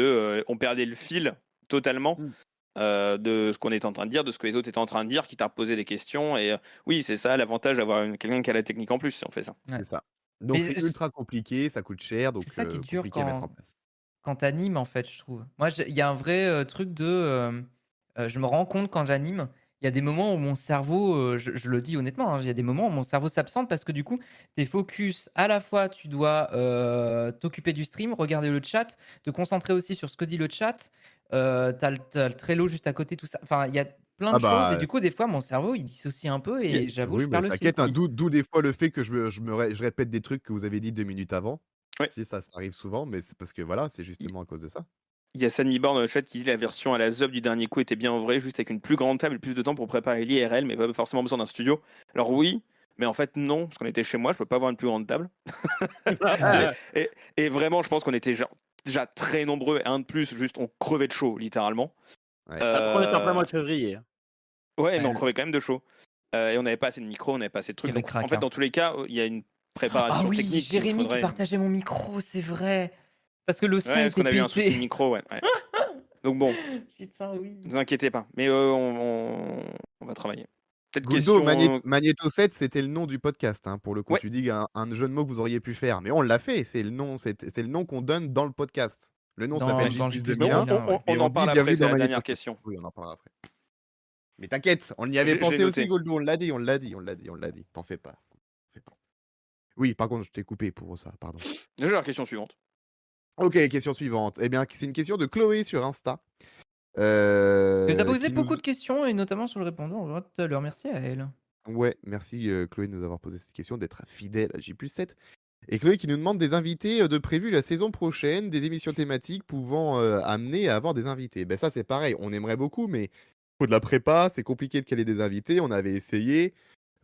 on perdait le fil totalement. de ce qu'on était en train de dire, de ce que les autres étaient en train de dire, qui t'a reposé des questions. Et oui, c'est ça l'avantage d'avoir quelqu'un qui a la technique en plus si on fait ça. Ouais. C'est ça. Donc Mais c'est ultra compliqué, ça coûte cher, donc c'est ça qui est dur compliqué à mettre en place. quand t'animes, en fait, je trouve. Moi, il y a un vrai truc de. Je me rends compte quand j'anime, il y a des moments où mon cerveau, je le dis honnêtement, hein, il y a des moments où mon cerveau s'absente parce que du coup, t'es focus à la fois, tu dois t'occuper du stream, regarder le chat, te concentrer aussi sur ce que dit le chat. T'as le Trello juste à côté, tout ça. Enfin, il y a plein Ah de choses et bah, du coup, des fois, mon cerveau, il dissocie un peu Il y a- et j'avoue, oui, je perds mais le fil, t'inquiète, hein, quoi. d'où des fois le fait que je répète des trucs que vous avez dit 2 minutes avant. Ouais. Si ça arrive souvent, mais c'est parce que voilà, c'est justement à cause de ça. Il y a Sanmiborn dans le chat qui dit la version à la ZUB du dernier coup était bien en vrai, juste avec une plus grande table et plus de temps pour préparer l'IRL, mais pas forcément besoin d'un studio. Alors oui, mais en fait non, parce qu'on était chez moi, je peux pas avoir une plus grande table. Ouais. Et vraiment, je pense qu'on était déjà très nombreux, et un de plus, juste on crevait de chaud, littéralement. Ouais. Après, on est en plein mois Euh, de février. Ouais, mais on Ouais, crevait quand même de chaud. Et on n'avait pas assez de micros, on n'avait pas assez de trucs. C'était Donc, en ric-rac, fait, hein. dans tous les cas, il y a une Ah préparation oui, technique qu'il nous Jérémy qui faudrait. partageait mon micro, c'est vrai. Parce que le son Ouais, parce était qu'on a eu un souci de pété. micro, ouais. Donc bon, Putain, oui. ne vous inquiétez pas. Mais on va travailler. Peut-être Guldo, question. Magneto 7, c'était le nom du podcast, hein, pour le coup. Ouais, Tu dis un jeu de mots que vous auriez pu faire, mais on l'a fait. C'est le nom qu'on donne dans le podcast. Le nom s'appelle Dans le J plus J+, 2001 2001, ouais. et on on en dit parle après, bienvenue c'est dans la Magneto dernière 7. question. Oui, on en parlera après. Mais t'inquiète, on y avait J'ai pensé aussi, noté. Goldo. On l'a dit. T'en fais pas. Oui, par contre, je t'ai coupé pour ça, pardon. J'ai la question suivante. Ok, question suivante. Eh bien, c'est une question de Chloé sur Insta. Elle nous a posé Qui nous... beaucoup de questions, et notamment sur le répondeur. On va te le remercier à elle. Ouais, merci Chloé de nous avoir posé cette question, d'être fidèle à J+7. Et Chloé qui nous demande des invités de prévus la saison prochaine, des émissions thématiques pouvant amener à avoir des invités. Ben ça, c'est pareil, on aimerait beaucoup, mais faut de la prépa, c'est compliqué de caler des invités. On avait essayé,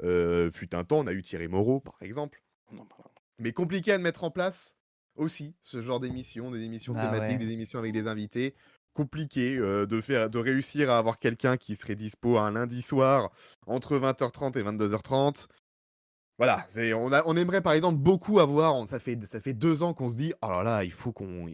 fut un temps, on a eu Thierry Moreau, par exemple. On en parlera. Mais compliqué à le mettre en place aussi, ce genre d'émissions, des émissions Bah thématiques, ouais. des émissions avec des invités. Compliqué de réussir à avoir quelqu'un qui serait dispo un lundi soir entre 20h30 et 22h30. Voilà, on aimerait par exemple beaucoup avoir, ça fait 2 ans qu'on se dit, oh là là, il faut qu'on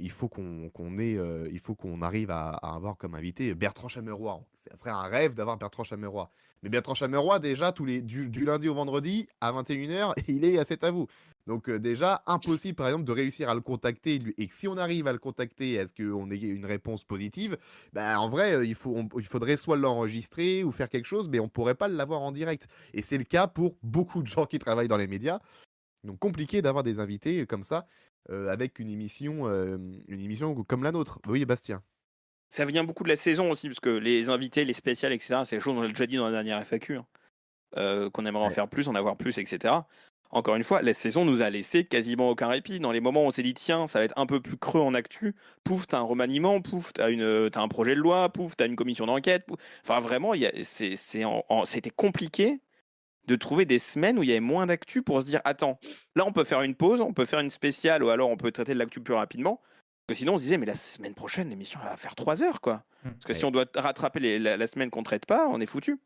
arrive à avoir comme invité Bertrand Chameroy. Ça serait un rêve d'avoir Bertrand Chameroy. Mais Bertrand Chameroy, déjà, du lundi au vendredi, à 21h, il est à C'est à vous. Donc déjà, impossible par exemple de réussir à le contacter. Et si on arrive à le contacter, est-ce qu'on ait une réponse positive? Ben, en vrai, il faudrait soit l'enregistrer ou faire quelque chose, mais on pourrait pas l'avoir en direct. Et c'est le cas pour beaucoup de gens qui travaillent dans les médias. Donc compliqué d'avoir des invités comme ça, avec une émission comme la nôtre. Oui, Bastien. Ça vient beaucoup de la saison aussi, parce que les invités, les spéciales, etc., c'est des choses qu'on a déjà dit dans la dernière FAQ, hein, qu'on aimerait en Ouais. faire plus, en avoir plus, etc. Encore une fois, la saison nous a laissé quasiment aucun répit. Dans les moments où on s'est dit, tiens, ça va être un peu plus creux en actu, pouf, t'as un remaniement, pouf, t'as un projet de loi, pouf, t'as une commission d'enquête. Enfin, vraiment, c'était compliqué de trouver des semaines où il y avait moins d'actu pour se dire, attends, là, on peut faire une pause, on peut faire une spéciale, ou alors on peut traiter de l'actu plus rapidement. Parce que sinon, on se disait, mais la semaine prochaine, l'émission elle va faire 3 heures, quoi. Parce que si Ouais. on doit rattraper la semaine qu'on traite pas, on est foutu.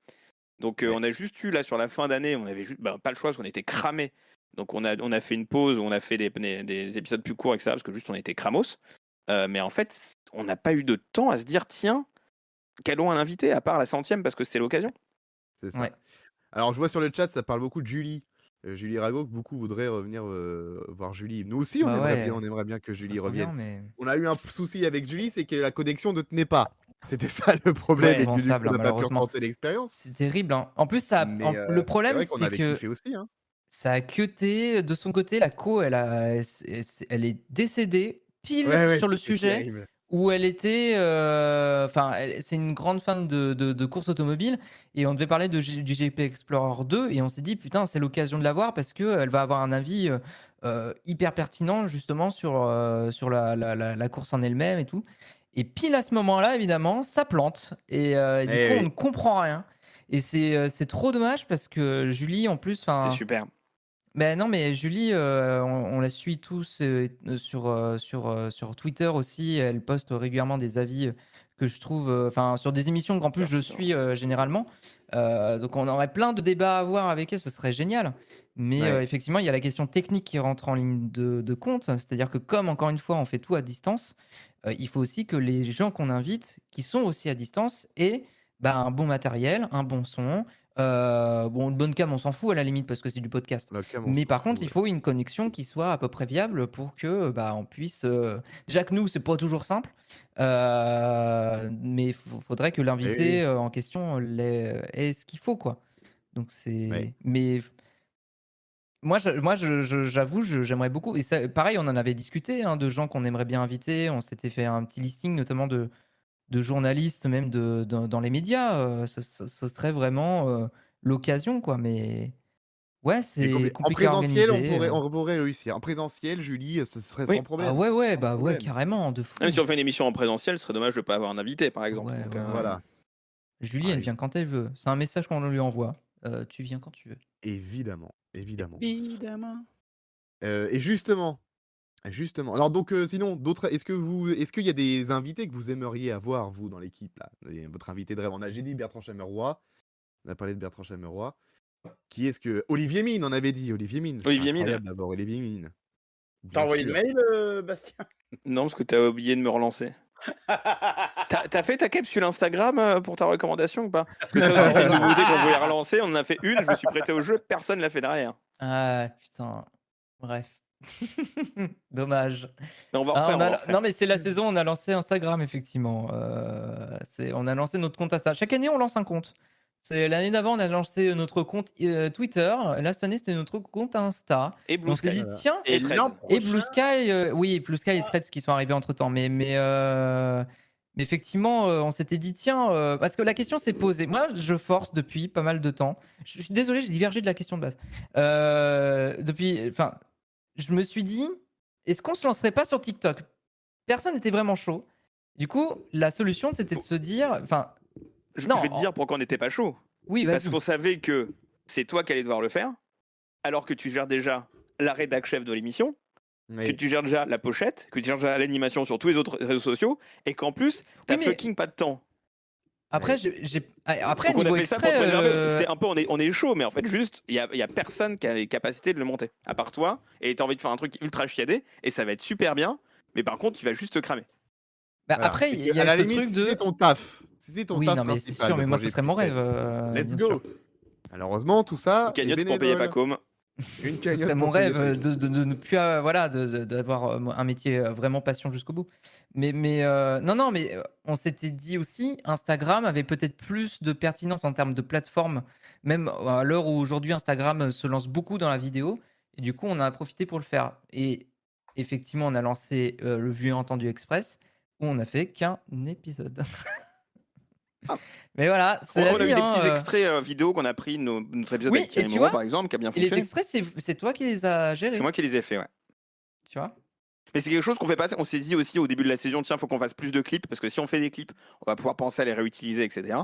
Donc Ouais. on a juste eu là sur la fin d'année, on avait juste pas le choix parce qu'on était cramés. Donc on a fait une pause, on a fait des épisodes plus courts, etc. Parce que juste on était cramos. Mais en fait, on n'a pas eu de temps à se dire tiens, calons un invité à part la 100e parce que c'était l'occasion. C'est ça. Ouais. Alors je vois sur le chat, ça parle beaucoup de Julie. Julie Rago, que beaucoup voudraient revenir voir Julie. Nous aussi, Bah ouais. on aimerait bien que Ça Julie serait trop bien, revienne. mais On a eu un souci avec Julie, c'est que la connexion ne tenait pas. C'était ça le c'était problème, et que du coup, épouvantable, on hein, n'a pas pu malheureusement. retenter l'expérience. C'est terrible, hein. En plus, Mais le c'est problème, vrai qu'on c'est avait que kiffé aussi, hein. ça a cuté de son côté. La co, elle est décédée pile Ouais, sur le c'était sujet terrible. où elle était. Enfin, c'est une grande fan de course automobile et on devait parler du GP Explorer 2 et on s'est dit putain, c'est l'occasion de la voir parce que elle va avoir un avis hyper pertinent justement sur la course en elle-même et tout. Et pile à ce moment-là, évidemment, ça plante et du Eh coup, on oui. ne comprend rien. Et c'est trop dommage parce que Julie, en plus, C'est enfin. super. Ben non, mais Julie, on la suit tous sur Twitter aussi. Elle poste régulièrement des avis que je trouve, enfin, sur des émissions qu'en plus je suis généralement. Donc on aurait plein de débats à avoir avec elle, ce serait génial. Mais Ouais. effectivement, il y a la question technique qui rentre en ligne de compte. C'est-à-dire que comme encore une fois, on fait tout à distance, il faut aussi que les gens qu'on invite, qui sont aussi à distance, aient bah, un bon matériel, un bon son. Bon, une bonne cam, on s'en fout à la limite parce que c'est du podcast. La cam, on Mais s'en par fout, contre, il ouais. faut une connexion qui soit à peu près viable pour que bah, on puisse. Déjà que nous, c'est pas toujours simple, mais il faudrait que Eh l'invité oui. en question ait ce qu'il faut, quoi. Donc Ouais. c'est. Mais j'avoue, j'aimerais beaucoup. Et ça, pareil, on en avait discuté hein, de gens qu'on aimerait bien inviter. On s'était fait un petit listing, notamment de journalistes, même dans les médias. Ce serait vraiment l'occasion, quoi. Mais ouais, c'est En compliqué à présentiel, organiser. on pourrait réussir. En présentiel, Julie, ce serait sans Oui. Ah problème. ouais, Sans bah ouais, problème. carrément, de Même fou. si on fait une émission en présentiel, ce serait dommage de ne pas avoir un invité, par exemple. Ouais, Donc, ouais, ouais. Voilà. Julie, Ah, elle vient quand elle veut. C'est un message qu'on lui envoie. Tu viens quand tu veux. évidemment, évidemment. Évidemment. Et justement. Alors donc, sinon, d'autres est-ce qu'il y a des invités que vous aimeriez avoir, vous, dans l'équipe, là? Votre invité de rêve. J'ai dit Bertrand Chameroy. On a parlé de Bertrand Chameroy. Qui est-ce que Olivier Mine, on avait dit. Olivier Mine, c'est Olivier Mine. incroyable d'avoir Olivier Mine. T'as Bien envoyé le sûr. mail, Bastien? Non, parce que tu as oublié de me relancer. T'as fait ta capsule Instagram pour ta recommandation ou pas? Parce que ça aussi, c'est une nouveauté qu'on voulait relancer. On en a fait une, je me suis prêté au jeu, personne l'a fait derrière. Ah putain. Bref. Dommage. Mais on va Ah, refaire, on va non, refaire. mais c'est la saison, on a lancé Instagram, effectivement. On a lancé notre compte Insta. Chaque année, on lance un compte. L'année d'avant, on a lancé notre compte Twitter. Là, cette année, c'était notre compte Insta. Et Et Blue on s'est Sky. dit, tiens, Et Et Threads. l'an et Blue prochain, Sky, oui, Blue Sky et Threads qui sont arrivés entre temps. Mais effectivement, on s'était dit, tiens, parce que la question s'est posée. Moi, je force depuis pas mal de temps. Je suis désolé, j'ai divergé de la question de base. Enfin, je me suis dit, est-ce qu'on se lancerait pas sur TikTok? Personne n'était vraiment chaud. Du coup, la solution, c'était de se dire, enfin, Je non, vais te dire pourquoi on n'était pas chaud. oui, Parce vas-y. qu'on savait que c'est toi qui allais devoir le faire, alors que tu gères déjà la rédac chef de l'émission, que Oui. tu gères déjà la pochette, que tu gères déjà l'animation sur tous les autres réseaux sociaux, et qu'en plus, t'as Oui, mais fucking pas de temps. après, Ouais. après Donc on a niveau fait ça pour te extrait, préserver. C'était un peu, on est chaud, mais en fait, juste, il y a personne qui a les capacités de le monter, à part toi, et t'as envie de faire un truc ultra chiadé, et ça va être super bien, mais par contre, tu vas juste te cramer. Voilà. après, C'est il que, y à a eu la ce limite, truc si c'est de. ton taf, si c'est ton Oui, taf non, mais c'est principal sûr, de mais moi, ce manger serait plus mon rêve. 7, let's Bien sûr. go. Malheureusement, tout ça Une est cagnotte pour payer bénévole. Pacôme. Une Ce cagnotte serait mon pour payer rêve Pacôme. de ne plus voilà d'avoir un métier vraiment passion jusqu'au bout. Non, mais on s'était dit aussi Instagram avait peut-être plus de pertinence en termes de plateforme, même à l'heure où aujourd'hui Instagram se lance beaucoup dans la vidéo. Et du coup, on en a profité pour le faire. Et effectivement, on a lancé le Vu et Entendu Express où on n'a fait qu'un épisode. Ah. Mais voilà, c'est la On a vie. eu des Hein, petits extraits vidéo qu'on a pris de notre épisode Oui, avec et Thierry tu Moreau, vois, par exemple, qui a bien et les fonctionné. extraits, c'est toi qui les as C'est gérés. moi qui les ai fait, ouais. Tu vois. Mais c'est quelque chose qu'on fait pas. On s'est dit aussi au début de la saison, tiens, faut qu'on fasse plus de clips parce que si on fait des clips, on va pouvoir penser à les réutiliser, etc.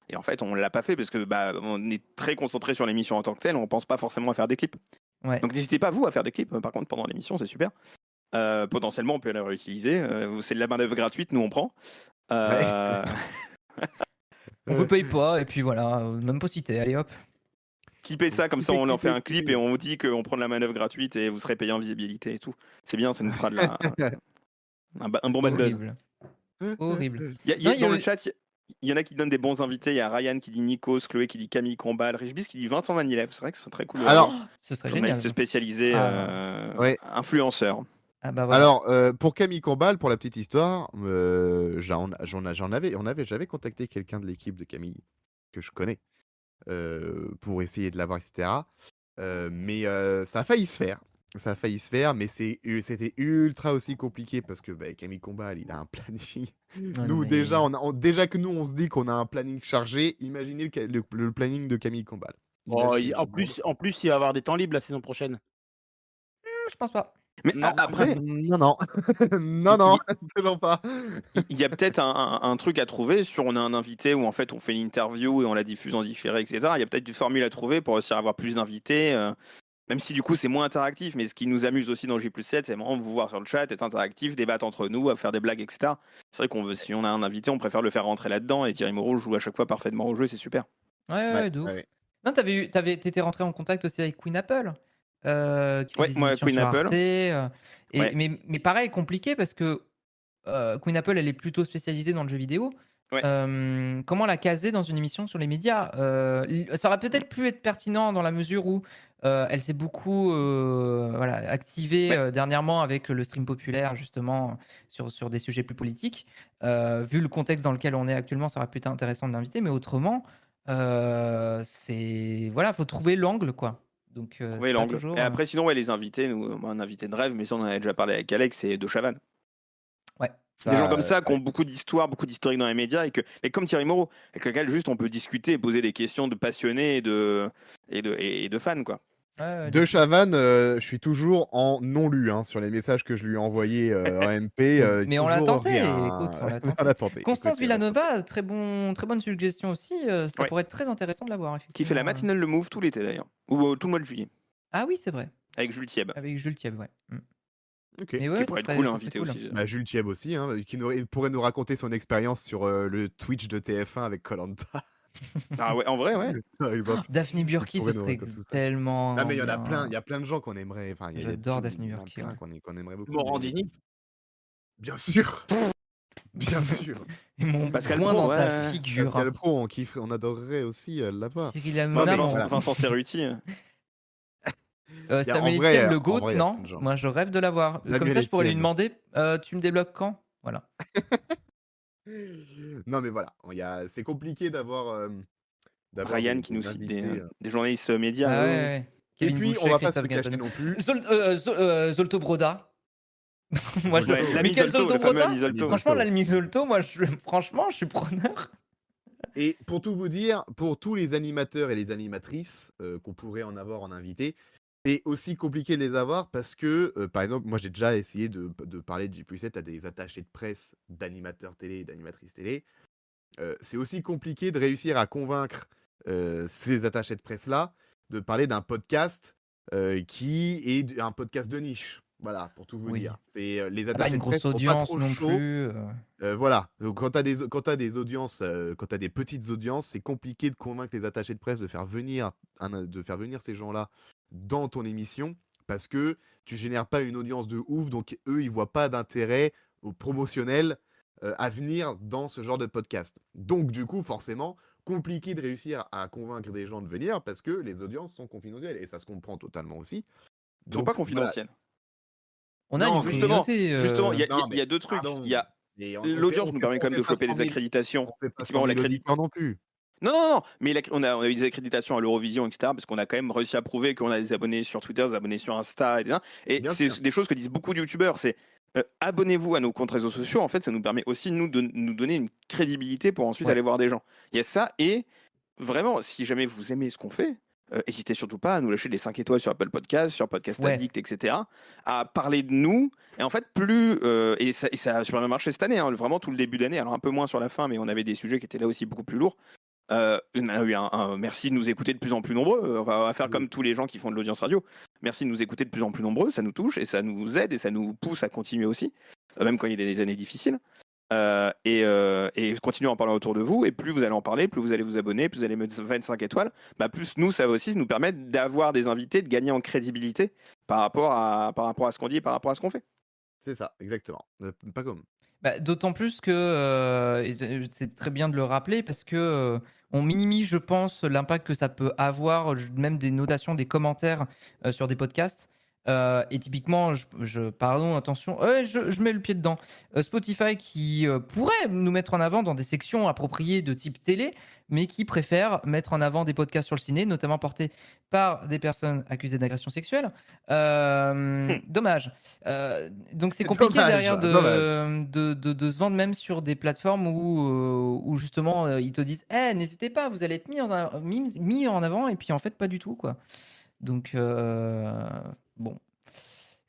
Et en fait, on l'a pas fait parce que on est très concentré sur l'émission en tant que telle. On pense pas forcément à faire des clips. Ouais. Donc n'hésitez pas vous à faire des clips. Par contre, pendant l'émission, c'est super. Potentiellement, on peut les réutiliser. C'est de la main d'œuvre gratuite, nous on prend. On vous paye pas, et puis voilà, même pas cité, allez hop. Clipez ça, comme ça on en fait un clip et on... on vous dit qu'on prend de la manœuvre gratuite et vous serez payé en visibilité et tout. C'est bien, ça nous fera un bon bad buzz. Horrible. Horrible. Dans le chat, il y en a qui donnent des bons invités. Il y a Ryan qui dit Nikos, Chloé qui dit Camille Combal, Richbis qui dit Vincent Vanillev. C'est vrai que ce serait très cool. Alors, ce serait journaliste génial. spécialisé, ouais. influenceur. Ah bah voilà. Alors, pour Camille Combal, pour la petite histoire, j'avais contacté quelqu'un de l'équipe de Camille que je connais pour essayer de l'avoir, etc. Mais ça a failli se faire. Ça a failli se faire, mais c'était ultra aussi compliqué parce que Camille Combal, il a un planning. Nous, déjà, déjà que nous, on se dit qu'on a un planning chargé, imaginez le planning de Camille Combal. Oh, en plus, il va avoir des temps libres la saison prochaine. Je pense pas. Mais Non. après, non, non, absolument pas. il y a peut-être un truc à trouver sur on a un invité où en fait on fait une interview et on la diffuse en différé, etc. Il y a peut-être une formule à trouver pour réussir à avoir plus d'invités. Même si du coup c'est moins interactif, mais ce qui nous amuse aussi dans J+7, c'est vraiment vous voir sur le chat, être interactif, débattre entre nous, à faire des blagues, etc. C'est vrai si on a un invité, on préfère le faire rentrer là-dedans, et Thierry Moreau joue à chaque fois parfaitement au jeu, c'est super. Ouais, de ouf. ouais. Non, t'étais rentré en contact aussi avec Queen Apple, qui fait Ouais, des moi, émissions Queen sur Apple. Arte. Ouais. Mais pareil, compliqué parce que Queen Apple, elle est plutôt spécialisée dans le jeu vidéo. Ouais. Comment la caser dans une émission sur les médias? Ça aurait peut-être pu être pertinent dans la mesure où elle s'est beaucoup voilà, activée Ouais. dernièrement avec le stream populaire, justement, sur des sujets plus politiques. Vu le contexte dans lequel on est actuellement, ça aurait pu être intéressant de l'inviter, mais autrement, voilà, faut trouver l'angle, quoi. Donc, Trouver c'est pas l'angle. toujours. Et après, sinon, ouais, les invités, nous, un invité de rêve, mais ça, on en avait déjà parlé avec Alex, c'est De Chavannes. Ouais. Des gens comme ça qui ouais. ont beaucoup d'histoires, beaucoup d'historiques dans les médias, et comme Thierry Moreau, avec lequel juste on peut discuter et poser des questions de passionnés et de fans, quoi. Ouais, De Chavannes, je suis toujours en non lu sur les messages que je lui ai envoyés en MP. Mais on l'a Toujours tenté, rien. écoute, on l'a On tenté. l'a tenté. Constance Écoutez, on l'a tenté. Villanova, très bonne suggestion aussi. Ça Ouais. pourrait être très intéressant de la voir, Qui fait la effectivement. matinale Le Move tout l'été d'ailleurs, ou tout le mois de juillet, Ah oui, c'est vrai. avec Jules Thieb, Avec Jules Thieb, ouais. Ok. Mais qui ouais, pourrait être ça cool à serait inviter cool. aussi. Bah, Jules Thieb aussi, il pourrait nous raconter son expérience sur le Twitch de TF1 avec koh Ah ouais, en vrai, ouais. par exemple. Daphne Burki, pourrait ce nous serait raconter tout ça. tellement Non, mais il y en a bien. plein, il y a plein de gens qu'on aimerait. Enfin, J'adore Daphne il y en a Burki, plein ouais. qu'on aimerait beaucoup. Morandini. Bien sûr. Bien sûr. Et mon Pascal poing Pro, dans ta ouais. figure. Pascal Pro, on adorerait aussi l'avoir. Cyril Non, Hanouna, mais Vincent, voilà. Vincent Cerruti. Samuel en vrai, Etienne, le en GOAT, vrai, il y a plein non. de gens. Moi, je rêve de l'avoir. Comme Samuel ça, je pourrais lui Etienne. demander tu me débloques quand? Voilà. Non, mais voilà, c'est compliqué d'avoir Brian des qui nous cite invités. des journalistes médias. Ah ouais, ouais, ouais. ouais. Et Kevin puis, on Boucher, va pas se Christophe le cacher Gazano. non plus. Zolto Broda. Moi, Zolto, je... L'ami Mais quel Zolto, Zolto le fameux Broda? ami Zolto. Franchement, l'ami Zolto, franchement, je suis preneur. Et pour tout vous dire, pour tous les animateurs et les animatrices qu'on pourrait en avoir en invité, c'est aussi compliqué de les avoir parce que, par exemple, moi j'ai déjà essayé de parler de J+7 à des attachés de presse d'animateurs télé et d'animatrices télé. C'est aussi compliqué de réussir à convaincre ces attachés de presse-là de parler d'un podcast qui est un podcast de niche. Voilà, pour tout vous Oui. dire. C'est les Pas attachés une de presse grosse sont pas audience trop non chauds. plus. Voilà, donc quand tu as des audiences, quand tu as des petites audiences, c'est compliqué de convaincre les attachés de presse de faire venir ces gens-là dans ton émission parce que tu génères pas une audience de ouf, donc eux, ils voient pas d'intérêt au promotionnel à venir dans ce genre de podcast. Donc du coup, forcément, compliqué de réussir à convaincre des gens de venir parce que les audiences sont confidentielles et ça se comprend totalement aussi. Ils sont Donc, pas voilà. confidentiels. On a Non, une mais- communauté. Justement, il Non, y a deux trucs. pardon. Il y a Et l'audience nous permet quand même de choper les On accréditations. fait pas Effectivement, 100 000 l'accrédit- auditeurs non plus. Non, mais on a eu des accréditations à l'Eurovision, etc. Parce qu'on a quand même réussi à prouver qu'on a des abonnés sur Twitter, des abonnés sur Insta, etc. Et Bien c'est sûr. des choses que disent beaucoup de youtubeurs. C'est abonnez-vous à nos comptes réseaux sociaux. En fait, ça nous permet aussi de nous donner une crédibilité pour ensuite Ouais. aller voir des gens. Il y a ça. Et vraiment, si jamais vous aimez ce qu'on fait, n'hésitez surtout pas à nous lâcher des 5 étoiles sur Apple Podcast, sur Podcast Ouais. Addict, etc. À parler de nous. Et en fait, et ça a super bien marché cette année, vraiment tout le début d'année. Alors un peu moins sur la fin, mais on avait des sujets qui étaient là aussi beaucoup plus lourds. On a eu merci de nous écouter de plus en plus nombreux. On va faire comme tous les gens qui font de l'audience radio. Merci de nous écouter de plus en plus nombreux. Ça nous touche et ça nous aide et ça nous pousse à continuer aussi, même quand il y a des années difficiles. Et continuez à en parler autour de vous. Et plus vous allez en parler, plus vous allez vous abonner, plus vous allez mettre 25 étoiles, plus nous, ça va aussi nous permettre d'avoir des invités, de gagner en crédibilité par rapport à ce qu'on dit et par rapport à ce qu'on fait. C'est ça, exactement. Pas comme. D'autant plus que c'est très bien de le rappeler parce que on minimise, je pense, l'impact que ça peut avoir, même des notations, des commentaires sur des podcasts. Et typiquement, pardon, attention, je mets le pied dedans. Spotify qui pourrait nous mettre en avant dans des sections appropriées de type télé, mais qui préfère mettre en avant des podcasts sur le ciné, notamment portés par des personnes accusées d'agression sexuelle. Dommage. Donc c'est compliqué Dommage, derrière dommage. de se vendre même sur des plateformes où justement ils te disent n'hésitez pas, vous allez être mis en avant et puis en fait pas du tout quoi. Donc bon,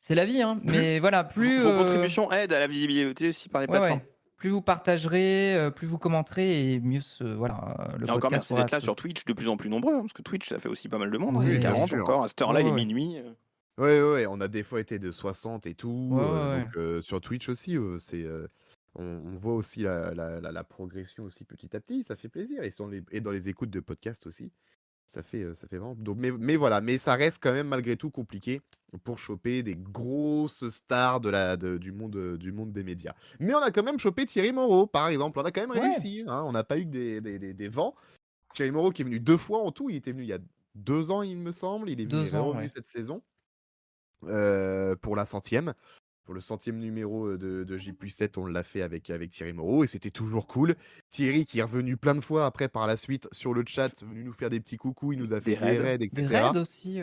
c'est la vie hein. Mais voilà, plus Vos contributions aident à la visibilité aussi par les ouais, plateformes. plus vous partagerez, plus vous commenterez et mieux le Et encore podcast merci pourra d'être là se. sur Twitch de plus en plus nombreux, hein, parce que Twitch, ça fait aussi pas mal de monde. Oui, Il est bien 40 sûr. encore, à cette heure-là, il est Ouais. minuit. Ouais, on a des fois été de 60 et tout. Ouais. Donc sur Twitch aussi, on voit aussi la progression aussi petit à petit, ça fait plaisir. Et dans les écoutes de podcast aussi, ça fait vraiment. Donc, mais voilà, mais ça reste quand même malgré tout compliqué pour choper des grosses stars du monde des médias. Mais on a quand même chopé Thierry Moreau, par exemple. On a quand même Ouais. réussi. Hein, on n'a pas eu que des vents. Thierry Moreau qui est venu 2 fois en tout. Il était venu il y a 2 ans, il me semble. Il est 2 ans, revenu ouais. cette saison. Pour la 100e. Pour le 100e numéro de J+7, on l'a fait avec Thierry Moreau et c'était toujours cool. Thierry qui est revenu plein de fois après par la suite sur le chat, venu nous faire des petits coucous, il nous a fait Des des raids. raids, Des etc. raids aussi,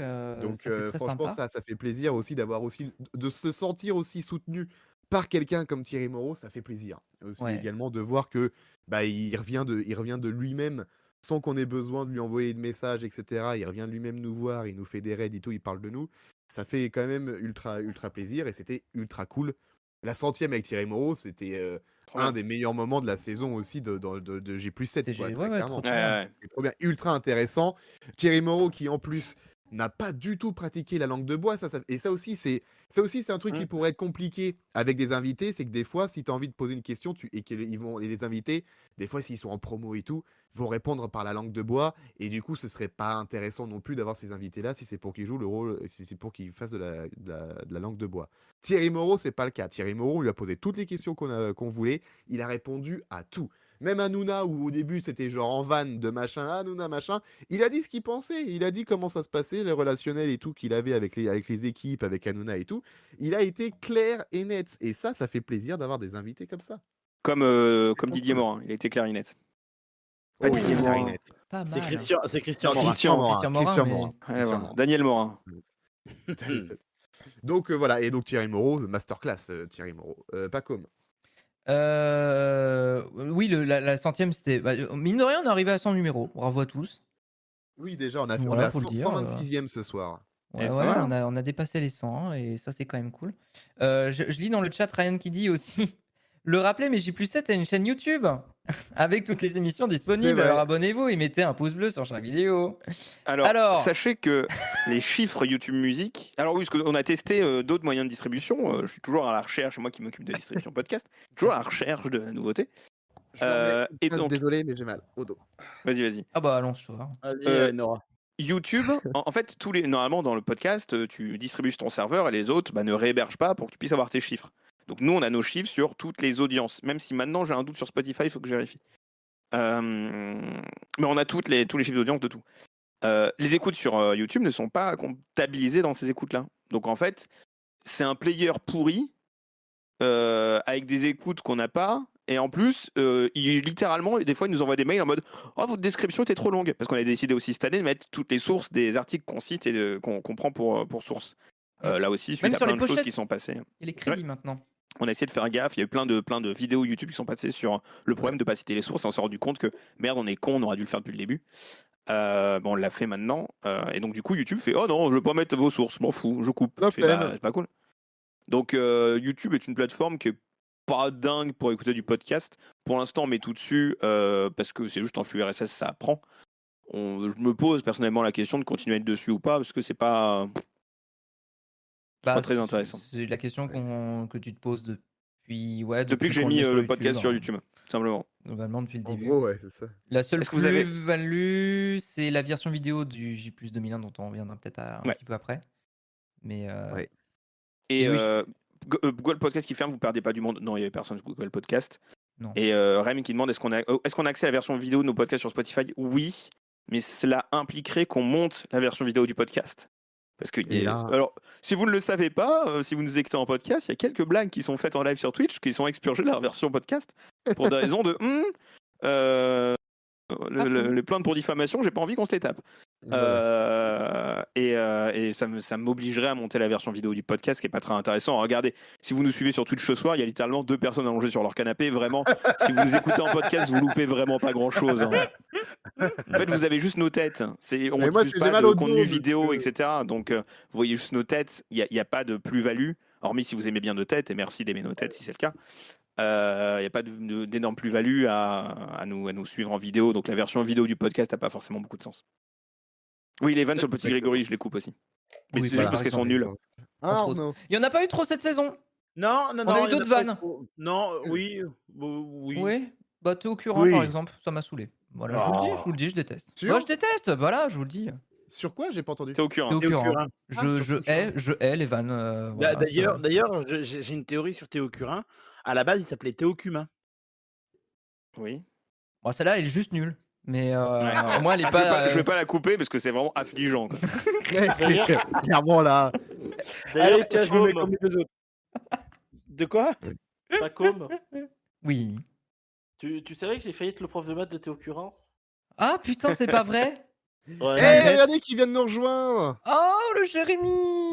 Donc ça c'est très franchement, sympa. ça fait plaisir aussi de se sentir aussi soutenu par quelqu'un comme Thierry Moreau, ça fait plaisir. Aussi Ouais. également de voir que il revient de lui-même sans qu'on ait besoin de lui envoyer de messages, etc. Il revient lui-même nous voir, il nous fait des raids et tout, il parle de nous. Ça fait quand même ultra plaisir et c'était ultra cool. La 100e avec Thierry Moreau, c'était Trop un bien. des meilleurs moments de la saison aussi de J+7, quoi, très clairement. trop bien. Ouais. C'est trop bien, ultra intéressant. Thierry Moreau qui en plus n'a pas du tout pratiqué la langue de bois, et ça aussi c'est un truc qui pourrait être compliqué avec des invités, c'est que des fois si tu as envie de poser une question et que les invités, des fois s'ils sont en promo et tout, vont répondre par la langue de bois et du coup ce serait pas intéressant non plus d'avoir ces invités là si c'est pour qu'ils jouent le rôle, si c'est pour qu'ils fassent de la langue de bois. Thierry Moreau, c'est pas le cas. Thierry Moreau, on lui a posé toutes les questions qu'on voulait, il a répondu à tout. Même Hanouna, où au début c'était genre en vanne de machin, Hanouna machin, il a dit ce qu'il pensait, il a dit comment ça se passait, les relationnels et tout qu'il avait avec les équipes, avec Hanouna et tout. Il a été clair et net. Et ça fait plaisir d'avoir des invités comme ça. Comme trop Didier cool. Morin, il a été clarinette. Oh, Pas Didier Morin. clarinette. Pas C'est mal. Christian Non, Morin. Christian Morin, Christian mais- Morin. Ouais, Christian voilà. Morin. Daniel Morin. Donc voilà, et donc Thierry Moreau, masterclass Thierry Moreau. Pas comme. Oui, la 100e, c'était. Mine de rien, on est arrivé à 100 numéros. Bravo à tous. Oui, déjà, on est Voilà, à faut le dire, 126e ce soir. Ouais, c'est pas mal, on a dépassé les 100 et ça, c'est quand même cool. Je lis dans le chat Ryan qui dit aussi le rappeler, mais J+7 a une chaîne YouTube avec toutes les émissions disponibles. vrai. Alors abonnez-vous et mettez un pouce bleu sur chaque vidéo. Alors, sachez que les chiffres YouTube Music. Alors, oui, parce qu'on a testé d'autres moyens de distribution. Je suis toujours à la recherche, c'est moi qui m'occupe de la distribution podcast. Toujours à la recherche de la nouveauté. Je m'en mets une et phrase, donc- désolé, mais j'ai mal au dos. Vas-y. Ah bah allons, je te vois. Vas-y, Nora. YouTube, en fait, normalement dans le podcast, tu distribues sur ton serveur et les autres ne réhébergent pas pour que tu puisses avoir tes chiffres. Donc nous, on a nos chiffres sur toutes les audiences. Même si maintenant j'ai un doute sur Spotify, il faut que je vérifie. Mais on a tous les chiffres d'audience de tout. Les écoutes sur YouTube ne sont pas comptabilisées dans ces écoutes-là. Donc en fait, c'est un player pourri avec des écoutes qu'on n'a pas. Et en plus, littéralement, des fois, ils nous envoient des mails en mode « Oh, votre description était trop longue !» Parce qu'on a décidé aussi cette année de mettre toutes les sources des articles qu'on cite et qu'on prend pour source. Là aussi, suite Même à sur plein les de choses pochettes. qui sont passées. Et les crédits maintenant. On a essayé de faire gaffe, il y a eu plein de vidéos YouTube qui sont passées sur le problème de ne pas citer les sources et on s'est rendu compte que merde, on est con, on aurait dû le faire depuis le début. On l'a fait maintenant. Et donc du coup, YouTube fait « Oh non, je ne veux pas mettre vos sources, m'en fous, je coupe. » La Je fais, bah, flemme. c'est pas cool. Donc YouTube est une plateforme qui est pas dingue pour écouter du podcast. Pour l'instant, on met tout dessus parce que c'est juste en flux RSS, ça prend. Je me pose personnellement la question de continuer à être dessus ou pas parce que c'est pas très intéressant. C'est la question que tu te poses depuis Depuis que j'ai qu'on le mis met sur le podcast YouTube, sur hein. YouTube, tout simplement. Globalement depuis le En début. gros, ouais, c'est ça. La seule Est-ce que vous avez- plus-value, c'est la version vidéo du J+ 2001 dont on reviendra peut-être un Ouais. petit peu après. Mais Ouais. Et oui, Google Podcast qui ferme, vous perdez pas du monde. Non, il y avait personne sur Google Podcast. Non. Et Rem qui demande est-ce qu'on a accès à la version vidéo de nos podcasts sur Spotify? Oui, mais cela impliquerait qu'on monte la version vidéo du podcast. Parce que Et là- alors, si vous ne le savez pas, si vous nous écoutez en podcast, il y a quelques blagues qui sont faites en live sur Twitch qui sont expurgées de leur version podcast pour des raisons de les plaintes pour diffamation, j'ai pas envie qu'on se les tape. Voilà. Et ça m'obligerait à monter la version vidéo du podcast qui est pas très intéressant. Regardez, si vous nous suivez sur Twitch ce soir, il y a littéralement 2 personnes allongées sur leur canapé. Vraiment, si vous nous écoutez en podcast, vous loupez vraiment pas grand chose. En fait, vous avez juste nos têtes. On Mais moi, diffuse j'ai pas mal de au dos, contenu parce vidéo, que- etc. Donc, vous voyez juste nos têtes. Il n'y a pas de plus-value, hormis si vous aimez bien nos têtes. Et merci d'aimer nos têtes si c'est le cas. Il n'y a pas d'énorme plus-value à nous suivre en vidéo. Donc la version vidéo du podcast n'a pas forcément beaucoup de sens. Oui, les vannes sur le petit Grégory, je les coupe aussi. Mais Oui, c'est voilà, juste parce qu'elles sont nulles. Ah, Entre autres. non. Il y en a pas eu trop cette saison. Non, non, On non. a eu il y en d'autres pas vannes. trop. Non, oui. Oui. Oui. Bah, Théo Curin, Oui. par exemple, ça m'a saoulé. Voilà, je vous le dis, je déteste. Sûr Moi, je déteste, voilà, je vous le dis. Sur quoi? J'ai pas entendu. C'est au cul. Théo Théo Curin. Curin. Ah, sur Théo Curin. Je hais les vannes. voilà, D'ailleurs, j'ai une théorie sur Théo Curin. À la base, il s'appelait Théo Cumin. Oui. Bon, celle-là, elle est juste nulle. Mais au moins, elle est Je pas. vais pas la couper parce que c'est vraiment affligeant. Quoi. C'est clairement là. D'ailleurs, Allez, tiens, je me mets Pacôme, comme les deux autres. De quoi? Pacôme, Oui. tu savais que j'ai failli être le prof de maths de Théo Curin? Ah putain, c'est pas vrai. Ouais. Eh, Arrête. regardez qui vient de nous rejoindre. Oh, le Jérémy.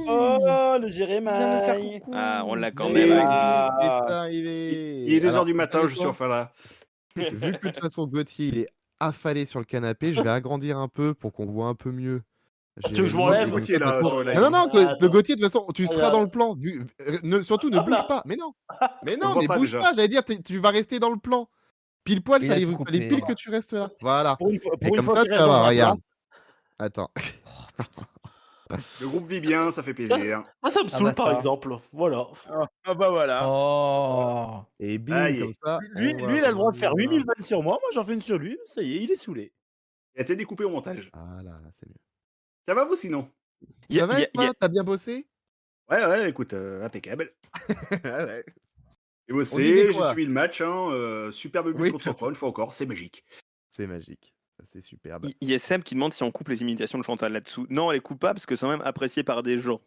Oh, le Il vient de faire Jérémy. coucou. Ah, on l'a quand Jérémy même. Ah. est arrivé. Il est 2h Alors, du vous matin, savez je suis quoi enfin là. Vu que de toute façon Gauthier il est affalé sur le canapé, je vais agrandir un peu pour qu'on voit un peu mieux. Tu veux que je Jérémy, m'enlève et comme Gauthier, ça, de là, toute façon- sur le Ah live. non, non, Ah, de Gauthier, de toute façon, tu Ah, seras là. dans le plan. Surtout, ne Hop bouge là. pas. Mais non, On non, voit mais pas, bouge déjà. pas. J'allais dire, tu vas rester dans le plan. Pile poil, Il a fallait tout fallait coupé. pile que tu restes là. Voilà. Pour une fois, Et comme ça, qu'il tu reste vas dans voir, un regarde. plan. Attends. Le groupe vit bien, ça fait plaisir. Ah, ça me Ah saoule bah par ça. exemple. Voilà. Ah bah voilà. Oh. Et bim, Aïe. comme ça. Lui, on va il a le droit de faire voir. 8000 vannes sur moi. Moi, j'en fais une sur lui. Ça y est, il est saoulé. Il a été découpé au montage. Ah là, là, c'est mieux. Ça va vous sinon? Ça va et toi? T'as bien bossé? Ouais, écoute, impeccable. Ouais. J'ai On disait bossé, j'ai quoi? suivi le match. Superbe but Oui, contre Croix, une fois encore, c'est magique. C'est magique. Ça, c'est superbe. Il y a Seb qui demande si on coupe les imitations de Chantal là-dessous. Non, on les coupe pas parce que c'est quand même apprécié par des gens.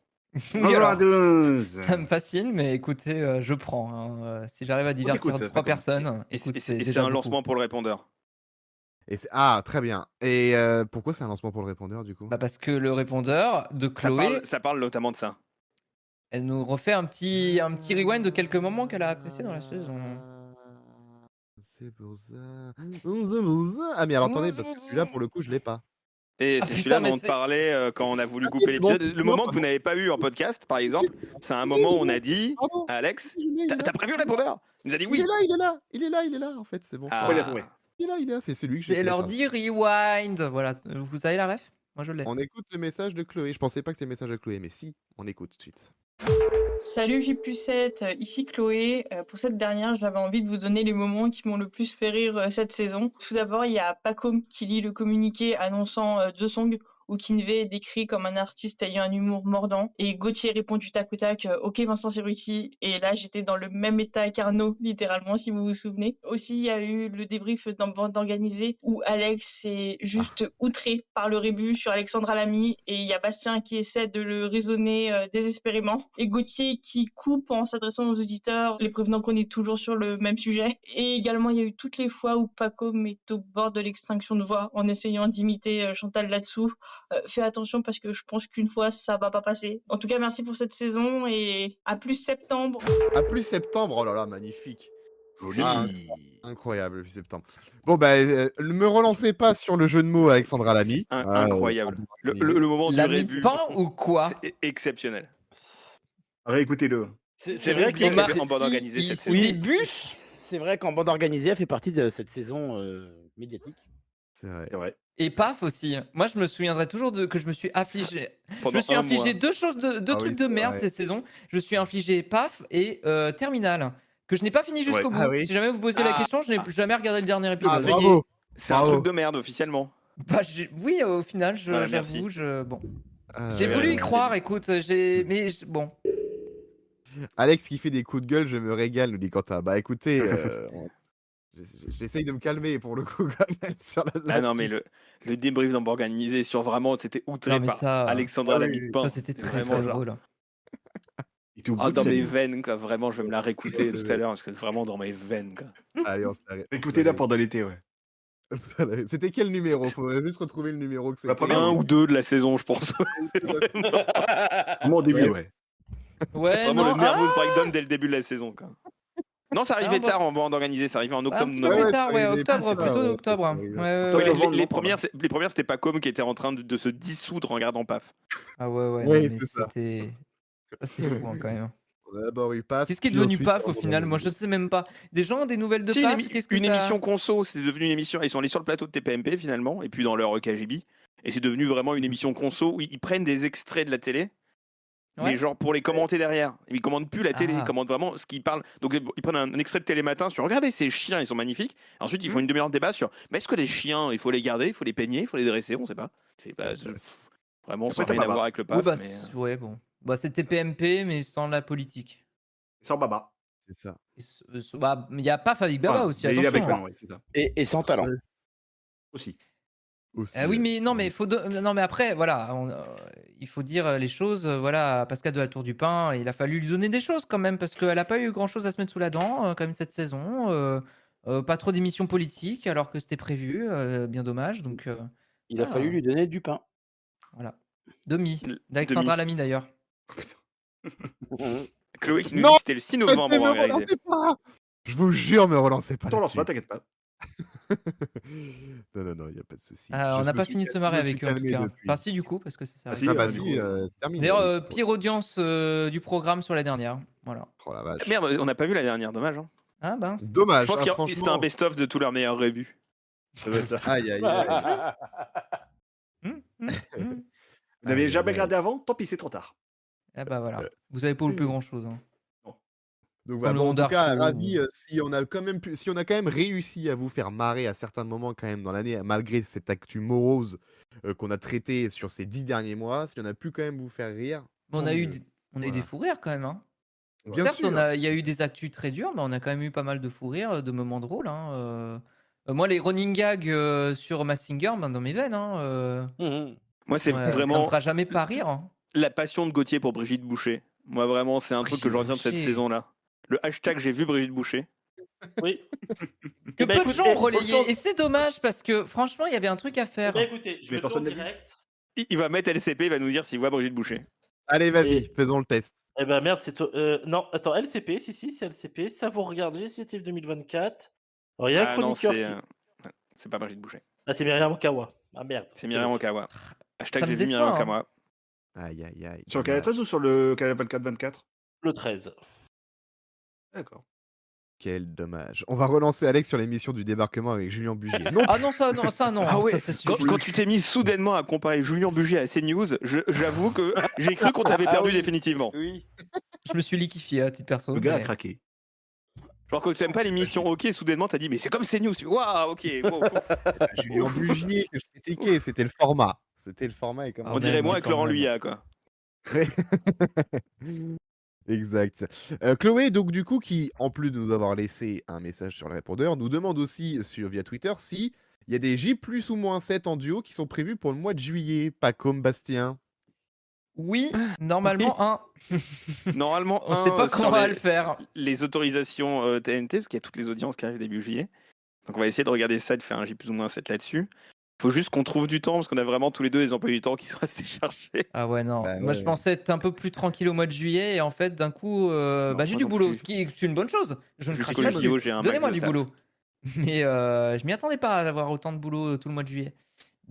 Oui, alors, 12. ça me fascine, mais écoutez, je prends. Hein. Si j'arrive à divertir t'écoute, 3 Paco. personnes, Et écoute, c'est déjà un beaucoup. lancement pour le répondeur. Ah, très bien. Et pourquoi c'est un lancement pour le répondeur du coup? Bah parce que le répondeur de Chloé, Ça parle notamment de ça. elle nous refait un petit rewind de quelques moments qu'elle a appréciés dans la saison. C'est pour ça. Ah, mais alors attendez, parce que celui-là, pour le coup, je l'ai pas. Et Ah, c'est putain, celui-là mais dont on te c'est- parlait quand on a voulu Ah, si, couper c'est bon, l'épisode. Le non, moment que vous pardon. n'avez pas eu en podcast, par exemple, c'est un Si, moment si, où on je a l'ai. dit Pardon. Alex, Je l'ai, il est là. t'as prévu le répondeur? Il nous a dit Il oui. est là, il est là, en fait, c'est bon. Ah. On va les retrouver. Il est là, c'est celui que j'ai C'est leur téléchargé. dit rewind. Voilà, vous avez la ref? Moi je l'ai. On écoute le message de Chloé. Je pensais pas que c'était le message de Chloé, mais si, on écoute tout de suite. Salut J+7, ici Chloé. Pour cette dernière, j'avais envie de vous donner les moments qui m'ont le plus fait rire cette saison. Tout d'abord, il y a Pacôme qui lit le communiqué annonçant The Song, où Kinvey est décrit comme un artiste ayant un humour mordant. Et Gauthier répond du tac au tac, ok Vincent Cerruti. Et là, j'étais dans le même état qu'Arnaud, littéralement, si vous vous souvenez. Aussi, il y a eu le débrief dans Bande Organisée, où Alex est juste outré par le rébut sur Alexandra Lamy. Et il y a Bastien qui essaie de le raisonner désespérément. Et Gauthier qui coupe en s'adressant aux auditeurs, les prévenant qu'on est toujours sur le même sujet. Et également, il y a eu toutes les fois où Pacôme est au bord de l'extinction de voix en essayant d'imiter Chantal là-dessous. Fais attention parce que je pense qu'une fois ça va pas passer. En tout cas, merci pour cette saison et à plus septembre. À plus septembre, oh là là, magnifique. Joli. Ah, incroyable, plus septembre. Bon, bah, me relancez pas sur le jeu de mots Alexandra Lamy. Incroyable. Le moment du La rébut, mi-pain ou quoi? c'est exceptionnel. Réécoutez-le. C'est vrai oublié que qu'elle était en bande organisée il cette se saison. débute. c'est vrai qu'en bande organisée, elle fait partie de cette saison médiatique. C'est vrai. C'est vrai. Et paf aussi. Moi, je me souviendrai toujours que je me suis affligé. Je Pendant me suis un infligé mois. deux choses, deux Ah trucs oui, de c'est merde vrai. cette saison. Je me suis infligé paf et Terminal, que je n'ai pas fini jusqu'au Ouais. bout. Ah oui. Si jamais vous posez la Ah. question, je n'ai jamais regardé le dernier épisode. Ah, ça y est. bravo. C'est un Bravo. truc de merde officiellement. Bah, oui, au final, Voilà, merci. j'avoue, bon. Ah, J'ai ouais, voulu y ouais. croire, écoute, bon. Alex qui fait des coups de gueule, je me régale, nous dit Quentin. Bah écoutez, j'essaye de me calmer pour le coup quand même sur la. Ah non, mais le débrief dans organisé sur vraiment, c'était outré Non, mais par ça, Alexandra ah oui, Lamy de Pain. Ça, c'était très, vraiment très genre. drôle. Il était au bout Ah, de dans sa mes vie. veines, quoi. Vraiment, je vais me la réécouter tout à l'heure parce que vraiment dans mes veines, quoi. Allez, on s'arrête. Écoutez-la pendant l'été, ouais. C'était quel numéro? Faudrait juste retrouver le numéro que La c'était. première, Un ou deux de la saison, je pense. Vraiment au début, Ouais. ouais. Ouais, Vraiment non, le nervous breakdown dès le début de la saison, quoi. Non, ça arrivait Ah, bah- tard en bande organisée, ça arrivait en un octobre, petit peu novembre. plus tard, ouais, arrivé octobre, plus tard, plutôt ouais, octobre. c'est arrivé. Ouais, Ouais, ouais. Novembre, les non, premières, c'était pas comme qui était en train de se dissoudre en regardant PAF. Ah ouais, ouais, Oui, non, mais c'est ça. c'était. Ça, c'était fou hein, quand même. On a d'abord eu PAF. Qu'est-ce qui est puis devenu ensuite, PAF au on a final? Moi, je ne sais même pas. Des gens ont des nouvelles de Si, PAF? Qu'est-ce que une ça... émission conso, c'est devenu une émission. Ils sont allés sur le plateau de TPMP finalement, et puis dans leur KGB. Et c'est devenu vraiment une émission conso où ils prennent des extraits de la télé, mais Ouais. genre pour les commenter derrière. Ils commandent plus la télé, ils Ah. commandent vraiment ce qu'ils parlent. Donc ils prennent un extrait de Télématin sur regardez ces chiens, ils sont magnifiques. Ensuite ils font une demi-heure de débat sur mais est-ce que les chiens, il faut les garder, il faut les peigner, il faut les dresser, on sait pas. Vraiment, ça Après, n'a rien t'as à Baba. voir avec le Oui, PAF. bah, mais... ouais, bon. Bah, c'était PMP, mais sans la politique. Sans Baba. C'est ça. Bah, il y a PAF avec Baba Enfin, aussi, mais il est avec attention. talent, oui, c'est ça. Et sans talent. Aussi. Aussi, Ah oui, mais non, mais non, mais après, voilà, il faut dire les choses. Voilà, Pascal de la Tour du Pin, il a fallu lui donner des choses quand même parce qu'elle n'a pas eu grand-chose à se mettre sous la dent quand même cette saison. Pas trop d'émissions politiques alors que c'était prévu, bien dommage. Donc Il a fallu lui donner du pain. voilà, demi Demi. d'Alexandra Lamy d'ailleurs. Chloé qui nous Non, dit que c'était le 6 novembre, on va me réaliser. relancez pas. Je vous jure, me relancez pas. T'en lance pas, là-dessus. t'inquiète pas. Non, il n'y a pas de souci. On n'a pas fini de se marrer je me suis avec eux en tout calmé cas. depuis. Enfin si du coup parce que c'est ça. Ah, si, Ah bah du si, coup, c'est terminé. D'ailleurs, pire audience du programme sur la dernière. Voilà. Oh la vache. Merde, on n'a pas vu la dernière, dommage. Hein. Ah ben. Je Dommage. pense ah, que franchement. c'était un best-of de tous leurs meilleurs revues. ça doit être ça. Aïe aïe aïe. Vous n'avez Aïe, jamais aïe, regardé avant? Tant pis, c'est trop tard. Ah bah voilà. Vous avez pas loupé grand chose. Donc Comme voilà, le bon, en tout Wonder cas, Show, ravi si on a quand même réussi à vous faire marrer à certains moments quand même dans l'année, malgré cette actu morose qu'on a traitée sur ces 10 derniers mois, si on a pu quand même vous faire rire. On tant a eu, mieux. on a eu des Voilà. fous rires quand même. Hein. Bien Certes, sûr. il y a eu des actus très durs, mais on a quand même eu pas mal de fous rires, de moments drôles. Hein. Moi, les running gags sur Massinger, ben, dans mes veines. Hein. Moi, c'est Ouais, ça me vraiment fera jamais pas rire. Hein. la passion de Gauthier pour Brigitte Boucher. Moi, vraiment, c'est un truc que Brigitte je retiens de cette Boucher. saison-là. Le hashtag j'ai vu Brigitte Boucher. Oui. Que Eh ben, peu de écoute, gens eh, ont relayé. autant- Et c'est dommage parce que franchement, il y avait un truc à Eh faire. ben, écoutez, je Mais le fais en personne n'a vu. direct. Il va mettre LCP, il va nous dire s'il voit Brigitte Boucher. Allez, vas-y, Et- faisons le test. Eh ben merde, c'est toi. Non, attends, LCP, si, c'est LCP. Ça vous regardez, CTF 2024. Alors, il y a un Ah non, chroniqueur c'est pas Brigitte Boucher. Ah, c'est Myriam Okawa. Ah merde. C'est Myriam l'autre. Okawa. Hashtag Ça j'ai me vu déçoit, Myriam hein. Okawa. Aïe aïe aïe. Sur le canal 13 ou sur le canal 24-24? Le 13. D'accord. Quel dommage. On va relancer Alex sur l'émission du débarquement avec Julien Bugier. Non, Ah non, ça non, Ah ouais, ça quand, suffit. quand tu t'es mis soudainement à comparer Julien Bugier à CNews, j'avoue que j'ai cru qu'on t'avait perdu oui. définitivement. Oui. Je me suis liquéfié à titre perso. Le gars a mais- craqué. Genre que tu n'aimes pas l'émission OK, soudainement t'as dit mais c'est comme CNews. Tu... Waouh, OK. wow. Julien Bugier que je critiquais, c'était le format. C'était le format et comment On dirait même, moi avec quand Laurent même. Luyat, quoi. Exact. Chloé, donc du coup, qui, en plus de nous avoir laissé un message sur le répondeur, nous demande aussi via Twitter si il y a des J plus ou moins 7 en duo qui sont prévus pour le mois de juillet, pas comme Bastien. Oui, normalement un. Normalement, On sait pas sur comment on va les- le faire. les autorisations TNT, parce qu'il y a toutes les audiences qui arrivent début juillet. Donc on va essayer de regarder ça, de faire un J plus ou moins 7 là-dessus. Faut juste qu'on trouve du temps, parce qu'on a vraiment tous les deux des emplois du temps qui sont assez chargés. Ah ouais, non. Bah Moi, je ouais. pensais être un peu plus tranquille au mois de juillet et en fait, d'un coup, Non, j'ai moi du non boulot, plus. ce qui est une bonne chose. Je ne crache Jusqu'au pas JO, dessus. j'ai un max Donnez-moi de du taf. boulot. Mais je m'y attendais pas à avoir autant de boulot tout le mois de juillet.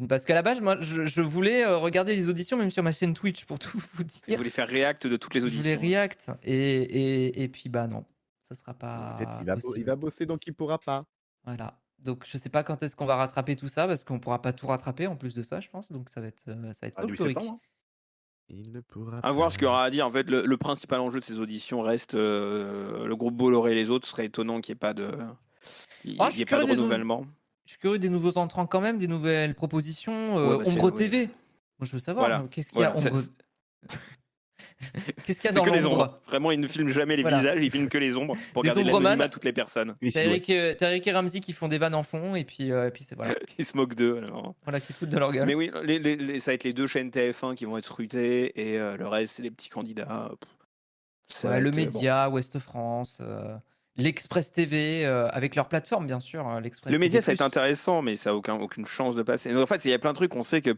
Parce qu'à la base, moi, je voulais regarder les auditions même sur ma chaîne Twitch pour tout vous Je dire. voulais faire react de toutes les Je voulais auditions. react et puis bah non, ça sera pas Peut-être il possible. va bosser, donc il pourra pas. Voilà. Donc je sais pas quand est-ce qu'on va rattraper tout ça parce qu'on pourra pas tout rattraper en plus de ça, je pense. Donc ça va être Ah, début folklorique. septembre. Il ne pourra À pas. voir ce qu'il y aura à dire. En fait, le principal enjeu de ces auditions reste le groupe Bolloré et les autres. Ce serait étonnant qu'il n'y ait pas de, qu'il Ah, y je ait suis pas de curieux des renouvellement. Je suis curieux des nouveaux entrants quand même, des nouvelles propositions. Ouais, bah, c'est- Ombre oui. TV. Moi je veux savoir Voilà. qu'est-ce qu'il y a Voilà, Ombre. c'est- Qu'est-ce qu'il y a C'est dans que les l'ombre? ombres. Vraiment, il ne filme jamais les Voilà. visages, il filme que les ombres pour Des garder ombreman. l'anonymat de toutes les personnes. Les T'as silhouettes. Eric et Ramsey qui font des vannes en fond et puis c'est voilà. Ils se moquent d'eux. alors. Voilà qui se foutent de leur gueule. Mais oui, ça va être les deux chaînes TF1 qui vont être scrutées et le reste, c'est les petits candidats. Ça Ouais, va le être, Média, Ouest France, l'Express TV avec leur plateforme bien sûr. L'Express Le média, TV+. ça va être intéressant, mais ça n'a aucune chance de passer. En fait, il y a plein de trucs, on sait que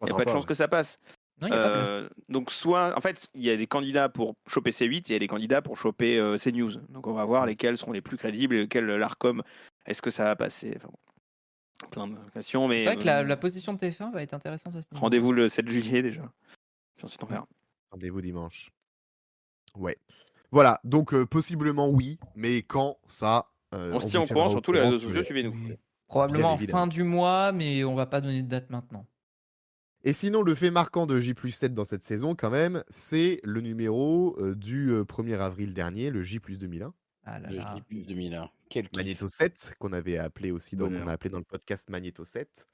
il n'y a pas de chance que ça passe. Non, il y a pas de place. Donc, soit, en fait, il y a des candidats pour choper C8 et il y a des candidats pour choper CNews. Donc, on va voir lesquels seront les plus crédibles et lesquels l'ARCOM, est-ce que ça va passer. Enfin, bon, plein de questions, mais C'est vrai que la position de TF1 va être intéressante aussi. rendez-vous le 7 juillet déjà. Puis ensuite, on verra. Rendez-vous dimanche. Ouais. Voilà, donc possiblement oui, mais quand ça, On se on tient vous au courant tiendra au sur tous les courant réseaux si vous sociaux, voulez. suivez-nous. Oui. Bien Probablement en fin évidemment. du mois, mais on va pas donner de date maintenant. Et sinon, le fait marquant de J+7 dans cette saison quand même, c'est le numéro, du, 1er avril dernier, le J+2001. Ah là Le là. J plus 2001. Quel kiff. Magnéto 7, qu'on avait appelé aussi qu'on Bonheur. a appelé dans le podcast Magnéto 7.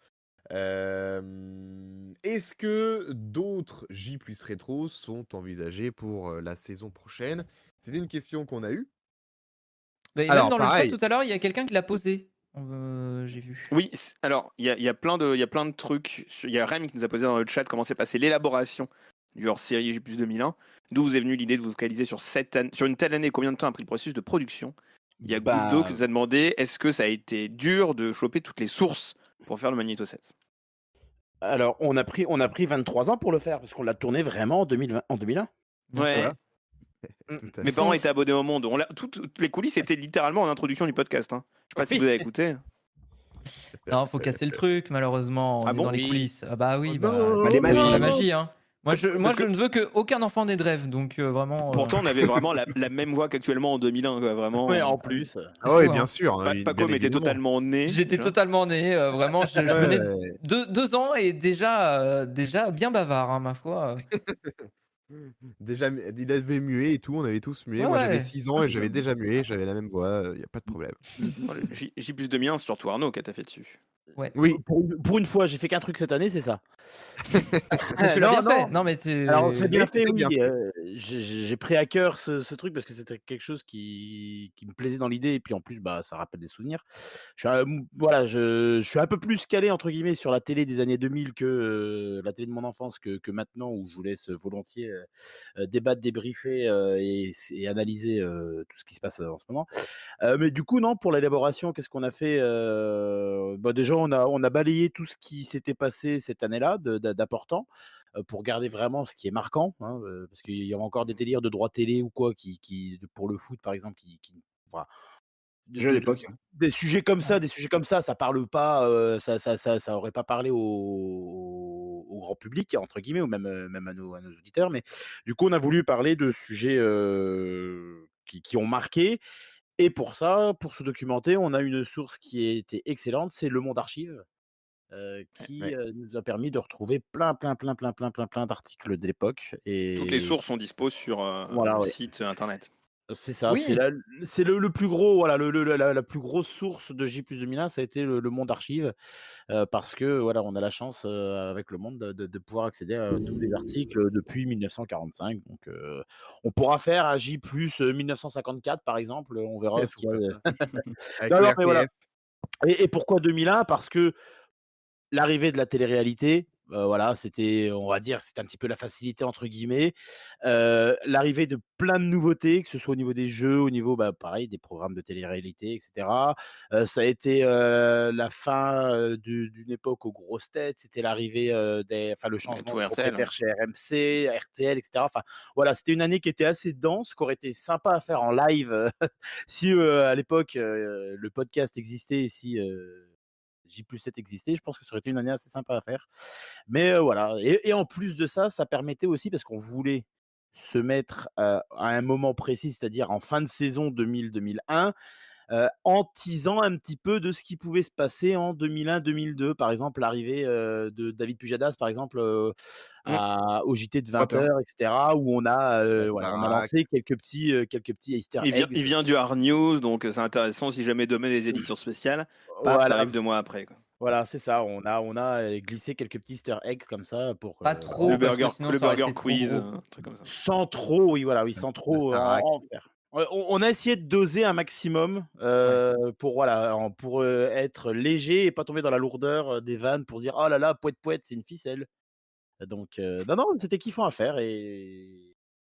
Est-ce que d'autres J+ rétro sont envisagés pour, la saison prochaine? C'était une question qu'on a eue. Bah, et même Alors dans le chat pareil tout à l'heure, il y a quelqu'un qui l'a posé. J'ai vu. Oui, alors, il y a plein de trucs. Il y a Rem qui nous a posé dans le chat comment s'est passée l'élaboration du hors-série J plus 2001. D'où vous est venue l'idée de vous focaliser sur, sur une telle année, combien de temps a pris le processus de production. Il y a Guldo qui Ben, nous a demandé est-ce que ça a été dur de choper toutes les sources pour faire le Magneto 7. alors, on a pris 23 ans pour le faire, parce qu'on l'a tourné vraiment en 2001. Bien sûr. Ouais, voilà. Mm. Tout à mes fait. parents étaient abonnés au Monde. Toutes les coulisses étaient littéralement en introduction du podcast. Hein. Je sais pas si Oui. vous avez écouté. Non, faut casser le truc, malheureusement. On Ah est bon dans les Oui. coulisses. Ah bah oui, Oh bah, non, Bah, les c'est la machines. magie, hein. Moi, je Parce que ne veux qu'aucun enfant n'ait de rêve, donc vraiment. pourtant, on avait vraiment la même voix qu'actuellement en 2001. Quoi, vraiment. Ouais, en plus. Ah ouais, fou, bien hein. sûr, hein, Paco bien était évidemment. totalement né. J'étais tu vois. totalement né, vraiment. Je venais Ouais. de 2 ans et déjà bien bavard, hein, ma foi. Déjà, il avait mué et tout, on avait tous mué. Ouais, Moi, j'avais ouais. 6 ans Ah, et c'est j'avais ça. déjà mué, j'avais la même voix, il y a pas de problème. Bon, le J plus 2001, c'est surtout Arnaud qui a taffé dessus. Ouais. Oui, Pour une fois, j'ai fait qu'un truc cette année, c'est ça. Mais tu l'as Non, bien fait. non. Non, mais tu. Alors, très bien Mais fait, c'était bien oui. fait. J'ai pris à cœur ce truc parce que c'était quelque chose qui me plaisait dans l'idée et puis en plus, bah, ça rappelle des souvenirs. Voilà, je suis un peu plus calé entre guillemets sur la télé des années 2000 que la télé de mon enfance que maintenant où je vous laisse volontiers débattre, débriefer et analyser tout ce qui se passe en ce moment. Mais du coup, non, pour l'élaboration, qu'est-ce qu'on a fait bah, déjà, on a balayé tout ce qui s'était passé cette année-là d'important pour garder vraiment ce qui est marquant, hein, parce qu'il y avait encore des délires de droit télé ou quoi, pour le foot, par exemple, enfin, Déjà à l'époque. Hein. des sujets comme Ouais. ça, ça parle pas, ça aurait pas parlé au grand public, entre guillemets, ou même à nos auditeurs. Mais du coup, on a voulu parler de sujets qui ont marqué. Et pour ça, pour se documenter, on a une source qui était excellente, c'est Le Monde Archive, qui Ouais. nous a permis de retrouver plein d'articles de l'époque. Toutes les Et sources sont dispo sur voilà, le ouais. site internet. C'est ça, Oui. c'est le plus gros, voilà, la plus grosse source de J plus 2001, ça a été le Monde Archive, parce que voilà, on a la chance avec Le Monde de pouvoir accéder à tous les articles depuis 1945. Donc, on pourra faire un J plus 1954, par exemple, on verra ce qu'il y Pourquoi a. pas. Avec Non, le non, mais voilà. RTF. Et pourquoi 2001? Parce que l'arrivée de la télé-réalité, voilà, c'était, on va dire, c'était un petit peu la «facilité» entre guillemets. L'arrivée de plein de nouveautés, que ce soit au niveau des jeux, au niveau, bah, pareil, des programmes de télé-réalité et cetera. Ça a été, la fin, d'une époque aux grosses têtes. C'était l'arrivée, le changement Tout de RTL. propriétaire chez RMC, RTL et cetera. Enfin, voilà, c'était une année qui était assez dense, qui aurait été sympa à faire en live, si, à l'époque, le podcast existait et si, J+7 existait, je pense que ça aurait été une année assez sympa à faire. Mais voilà, et en plus de ça, ça permettait aussi parce qu'on voulait se mettre, à un moment précis, c'est-à-dire en fin de saison 2000-2001, en teasant un petit peu de ce qui pouvait se passer en 2001-2002. Par exemple, l'arrivée, de David Pujadas, par exemple, au JT de 20 heures. 20h et cetera, où on a, voilà, on a Starac. lancé quelques petits easter eggs. Il vient du Hard News, donc c'est intéressant si jamais demain des éditions spéciales. Paf, ça Voilà. arrive 2 mois après. Quoi. Voilà, c'est ça. On a glissé quelques petits easter eggs comme ça pour Pas voilà, trop, parce que sinon ça aurait burger été trop quiz, gros. un truc comme ça. sans trop, oui, voilà, oui, sans trop Starac. en faire. On a essayé de doser un maximum pour voilà, pour être léger et pas tomber dans la lourdeur des vannes pour dire oh là là, poète poète, c'est une ficelle. Donc non, c'était kiffant à faire et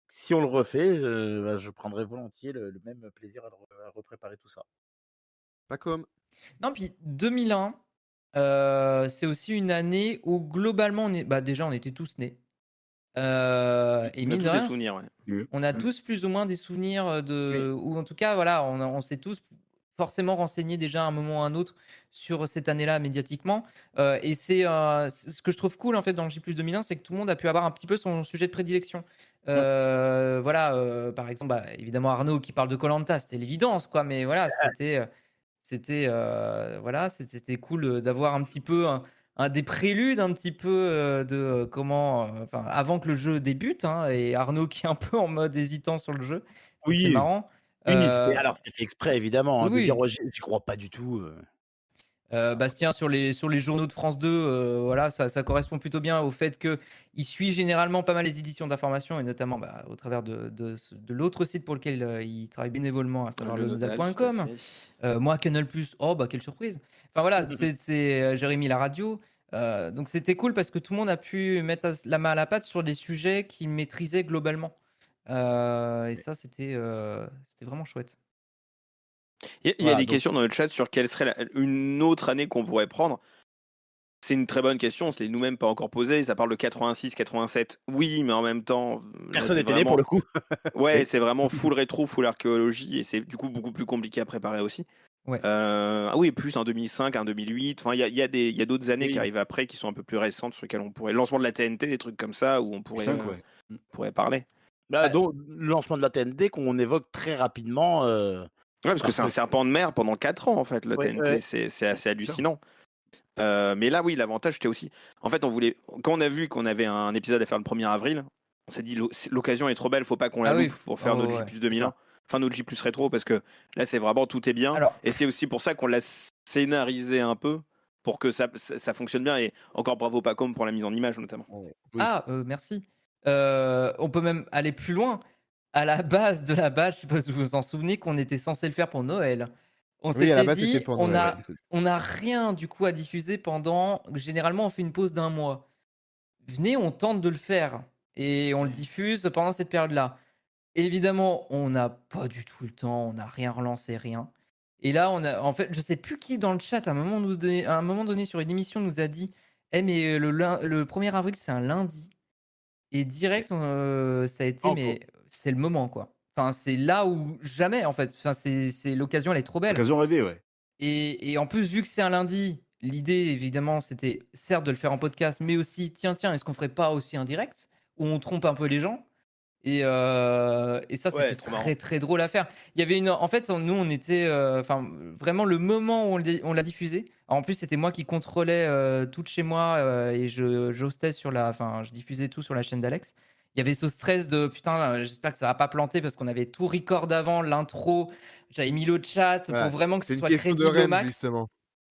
si on le refait, je prendrais volontiers le même plaisir à repréparer tout ça. Pas comme. Non, puis 2001, c'est aussi une année où globalement, déjà, on était tous nés. Et On a mine tous de des rien, souvenirs, ouais. on a tous plus ou moins des souvenirs ou en tout cas, voilà, on s'est tous forcément renseignés déjà à un moment ou à un autre sur cette année-là médiatiquement. Et c'est ce que je trouve cool en fait dans le J+2001, c'est que tout le monde a pu avoir un petit peu son sujet de prédilection. Voilà, par exemple, bah, évidemment Arnaud qui parle de koh c'était l'évidence quoi, mais voilà, voilà, c'était cool, d'avoir un petit peu des préludes un petit peu, de, comment, enfin avant que le jeu débute, hein, et Arnaud qui est un peu en mode hésitant sur le jeu. Ça c'était Oui, marrant. oui, mais Heu, c'était fait exprès évidemment, oui, hein, de dire: oui. «Ouais, j'y crois pas du tout», Bastien sur les journaux de France 2, voilà, ça correspond plutôt bien au fait qu'il suit généralement pas mal les éditions d'information et notamment, bah, au travers de l'autre site pour lequel, il travaille bénévolement, à savoir Le Nodal, tout à lenodal.com. fait. Moi Canal+, oh bah, quelle surprise! Enfin voilà, c'est Jérémy la radio, donc c'était cool parce que tout le monde a pu mettre la main à la pâte sur des sujets qu'il maîtrisait globalement, et ça c'était vraiment chouette. Il y a Voilà des donc questions dans le chat sur quelle serait une autre année qu'on pourrait prendre. C'est une très bonne question, on se l'est nous-mêmes pas encore posé. Ça parle de 86, 87. Oui, mais en même temps, là, personne c'est n'était né pour vraiment, le coup. ouais, Oui. c'est vraiment full rétro, full archéologie, et c'est du coup beaucoup plus compliqué à préparer aussi. Ouais. Ah oui, plus un 2005, un 2008. Enfin, il y a d'autres années qui Oui. arrivent après, qui sont un peu plus récentes, sur lesquelles on pourrait. Le lancement de la TNT, des trucs comme ça, où on pourrait, 5, ouais. pourrait parler. Bah, Bah, donc le lancement de la TNT qu'on évoque très rapidement, Ouais, parce que parce c'est un que serpent de mer pendant 4 ans, en fait, la ouais, TNT. ouais. C'est assez hallucinant. Mais là, oui, l'avantage, c'était aussi. En fait, quand on a vu qu'on avait un épisode à faire le 1er avril, on s'est dit l'occasion est trop belle, faut pas qu'on la ah oui, loupe pour faire notre ouais, J ouais, plus C'est 2001. ça. Enfin, notre J plus rétro, parce que là, c'est vraiment tout est bien. alors Et c'est aussi pour ça qu'on l'a scénarisé un peu, pour que ça fonctionne bien. Et encore bravo Pacom pour la mise en image, notamment. Oui. merci. On peut même aller plus loin. À la base de la base, je sais pas si vous vous en souvenez, qu'on était censé le faire pour Noël. On Oui, à la s'était base, c'était dit: pour «On Noël, ouais. a on a rien du coup à diffuser pendant» généralement, on fait une pause d'1 mois. Venez, on tente de le faire et on le diffuse pendant cette période-là. Évidemment, on n'a pas du tout le temps, on n'a rien relancé, rien. Et là, en fait, je sais plus qui dans le chat, à un moment donné sur une émission, nous a dit: «Eh mais le 1er avril, c'est un lundi». Et direct, ça a été Banco. mais c'est le moment, quoi. Enfin, c'est là où jamais, en fait. Enfin, c'est l'occasion, elle est trop belle. Occasion rêvée, ouais. Et en plus, vu que c'est un lundi, l'idée évidemment, c'était certes de le faire en podcast, mais aussi: «Tiens, tiens, est-ce qu'on ferait pas aussi un direct?» où on trompe un peu les gens. Et ça, Ouais, c'était trop marrant. très, très drôle à faire. Il y avait en fait, nous, on était, enfin, vraiment le moment où on l'a diffusé. En plus, c'était moi qui contrôlais, tout de chez moi, et j'hostais enfin, je diffusais tout sur la chaîne d'Alex. Il y avait ce stress de: «Putain, j'espère que ça va pas planter» parce qu'on avait tout record avant, l'intro. J'avais mis le chat pour Voilà, vraiment que ce c'est une soit question de crédible au Rem, max. justement.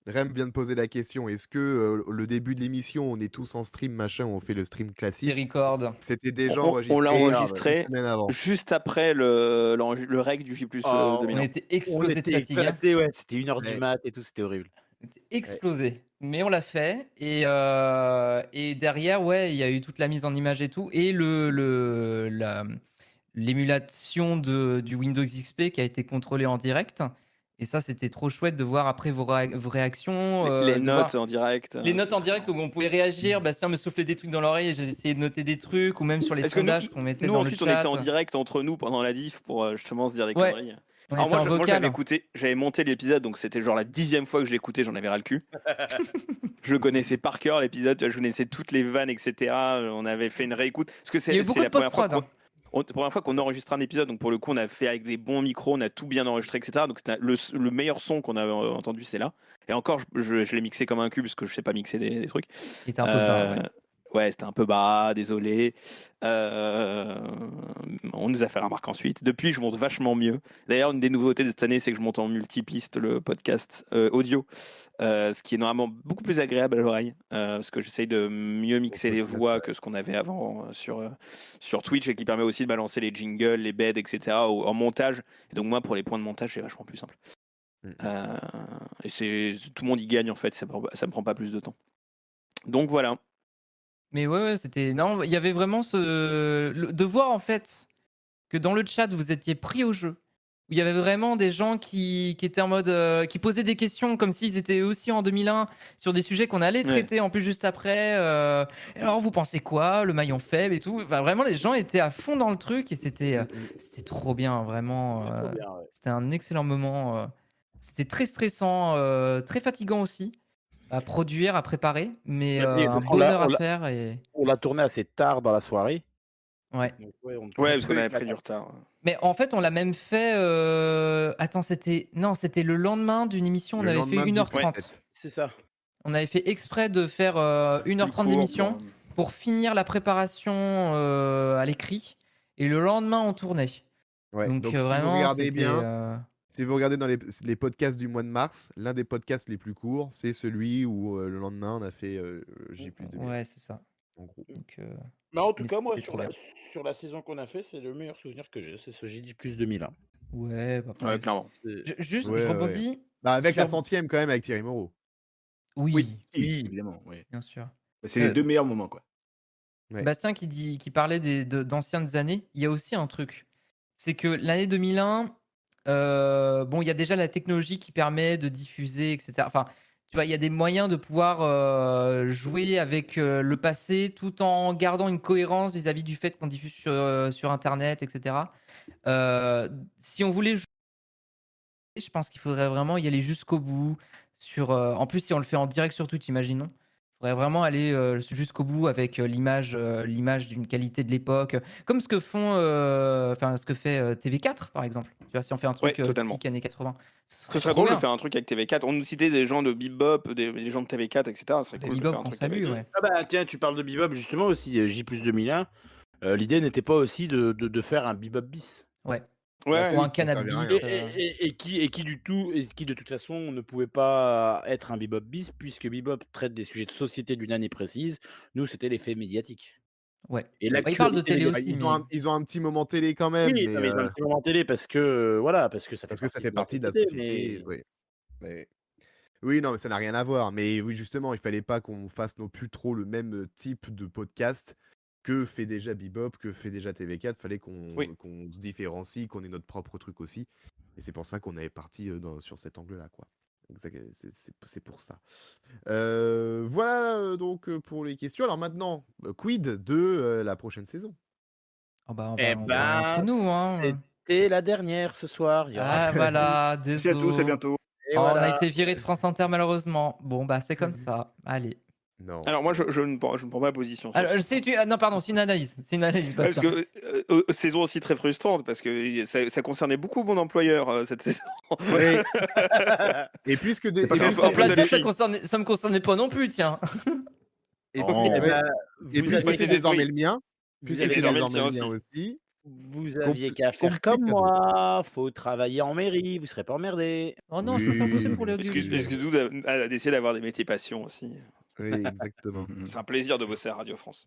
Rem vient de poser la question, est-ce que, le début de l'émission, on est tous en stream, machin, on fait le stream C'était classique? record. C'était déjà On l'a enregistré une enregistré semaine avant. juste après le rec du J plus Oh, On 2001. était on explosés de était fatigue, hein. éclatés, ouais, c'était 1 heure du Ouais, mat et tout, c'était horrible. On était ouais. explosés, mais on l'a fait et derrière, ouais, il y a eu toute la mise en image et tout et l'émulation du Windows XP qui a été contrôlée en direct et ça, c'était trop chouette de voir après vos réactions, Les de voir notes en direct, les notes c'était en très direct marrant. où on pouvait réagir. Bastien me soufflait des trucs dans l'oreille et j'ai essayé de noter des trucs ou même sur les Est-ce que nous, sondages qu'on mettait nous dans le ensuite, on était chat. en direct entre nous pendant la diff pour justement se dire des Ouais, conneries. on Alors était en moi j'avais vocal. écouté, j'avais monté l'épisode, donc c'était genre la 10e fois que je l'écoutais, j'en avais ras le cul. Je le connaissais par cœur l'épisode, tu vois, je connaissais toutes les vannes, etc. On avait fait une réécoute. Parce que Il y a eu c'est beaucoup de la première fois post-prod, hein. première fois qu'on enregistre un épisode, donc pour le coup on a fait avec des bons micros, on a tout bien enregistré, etc. Donc c'était le meilleur son qu'on avait entendu, c'est là. Et encore, je l'ai mixé comme un cul parce que je sais pas mixer des trucs. Il était un peu bas, ouais. Ouais, c'était un peu bas, désolé. Euh, on nous a fait la remarque ensuite. Depuis, je monte vachement mieux. D'ailleurs, une des nouveautés de cette année, c'est que je monte en multipiste le podcast audio, ce qui est normalement beaucoup plus agréable à l'oreille, parce que j'essaye de mieux mixer les voix que ce qu'on avait avant sur Twitch et qui permet aussi de balancer les jingles, les beds, etc. en montage. Et donc moi, pour les points de montage, c'est vachement plus simple. Et tout le monde y gagne en fait, ça me prend pas plus de temps. Donc voilà. Mais ouais, c'était non, il y avait vraiment de voir en fait que dans le chat vous étiez pris au jeu. Où il y avait vraiment des gens qui étaient en mode qui posaient des questions comme s'ils étaient aussi en 2001 sur des sujets qu'on allait Ouais. traiter en plus juste après. Alors vous pensez quoi, le maillon faible et tout. Enfin, vraiment les gens étaient à fond dans le truc et c'était trop bien vraiment. Trop bien, ouais. C'était un excellent moment. C'était très stressant, très fatigant aussi à produire, à préparer, mais Ouais, un parce bonheur à faire et on l'a tourné assez tard dans la soirée. Ouais. Donc, ouais, on Ouais, parce qu'on peu avait pris du éclatante. retard. Mais en fait, on l'a même fait. Attends, c'était. Non, c'était le lendemain d'une émission, on Le avait fait lendemain de 1h30. J+7. C'est ça. On avait fait exprès de faire 1h30 court d'émission pour- pour finir la préparation à l'écrit. Et le lendemain, on tournait. Ouais. Donc Donc si vous vraiment, regardez c'était. bien, si vous regardez dans les podcasts du mois de mars, l'un des podcasts les plus courts, c'est celui où le lendemain on a fait J+2000, Ouais, c'est ça. en gros. Donc, Mais en tout mais cas, moi, c'était trop bien. sur la saison qu'on a fait, c'est le meilleur souvenir que j'ai. C'est ce JD plus 2001. Ouais, bah, Ouais, clairement. juste, Ouais, je ouais. rebondis Bah, avec la sur. 100e quand même avec Thierry Moreau. Oui, Oui, Oui. évidemment. Ouais. bien sûr. Bah, c'est les 2 meilleurs moments, quoi. Ouais. Bastien qui parlait d'anciennes années, il y a aussi un truc. C'est que l'année 2001, bon, il y a déjà la technologie qui permet de diffuser, etc. Enfin, tu vois, il y a des moyens de pouvoir jouer avec le passé tout en gardant une cohérence vis-à-vis du fait qu'on diffuse sur Internet, etc. Si on voulait jouer, je pense qu'il faudrait vraiment y aller jusqu'au bout. En plus, si on le fait en direct sur Twitch, imaginons. Il faudrait vraiment aller jusqu'au bout avec l'image d'une qualité de l'époque, comme ce que ce que fait TV4 par exemple. Tu vois, si on fait un truc Ouais, totalement. typique années 80, ce Ce serait serait trop drôle de bien. faire un truc avec TV4. On nous citait des gens de Bebop, des gens de TV4, etc. Ce serait Bah, cool de faire Bebop un qu'on truc avec salue, eux. ouais. Ah bah tiens, tu parles de Bebop, justement aussi, J plus 2001. L'idée n'était pas aussi de faire un Bebop bis. Ouais. Ouais, Ou oui, un ça ne servait à cannabis. rien. Et qui de toute façon ne pouvait pas être un Bebop bis, puisque Bebop traite des sujets de société d'une année précise. Nous, c'était les faits médiatiques. Ouais. Et Bah, il parle de l'actualité télé médiatique. aussi, Ils mais ont un petit moment télé quand même, Oui, mais non, mais ils ont un petit moment télé parce que, voilà, parce que ça fait parce que ça partie fait de la partie de la société, société. mais Ouais. Mais oui, non, mais ça n'a rien à voir. Mais oui, justement, il fallait pas qu'on fasse non plus trop le même type de podcast que fait déjà Bebop, que fait déjà TV4. Fallait Oui. qu'on se différencie, qu'on ait notre propre truc aussi. Et c'est pour ça qu'on est parti sur cet angle-là, quoi. C'est pour ça. Voilà donc pour les questions. Alors maintenant, quid de la prochaine saison? oh, bah, eh on va entre ben, nous, hein. c'était la dernière ce soir. Il y aura Ah voilà, Merci à tous, à désolé. bientôt. et Oh, on a voilà. été viré de France Inter malheureusement. Bon bah c'est comme ça. Allez. Non. Alors moi, je ne prends pas position sur Alors, ça. non pardon, c'est une analyse. C'est une analyse, Ouais, parce Bastien. que saison aussi très frustrante, parce que ça concernait beaucoup mon employeur cette saison. Oui. Et puisque des- C'est pas et grave. puisque En des- fait, Plaza, touchy. ça me concernait pas non plus, tiens. et Oh. puis- Eh ouais. ben, Et vous puisque aviez c'est des- désormais oui. le mien, vous puisque avez- c'est désormais le désormais le tien mien aussi, vous aviez qu'à faire complet comme cadeau. moi. Faut travailler en mairie, vous serez pas emmerdés. Oh non, je peux faire bosser pour les Puisque audiovisuels. Doud a décidé d'avoir des métiers passion aussi. Oui, exactement. C'est un plaisir de bosser à Radio France.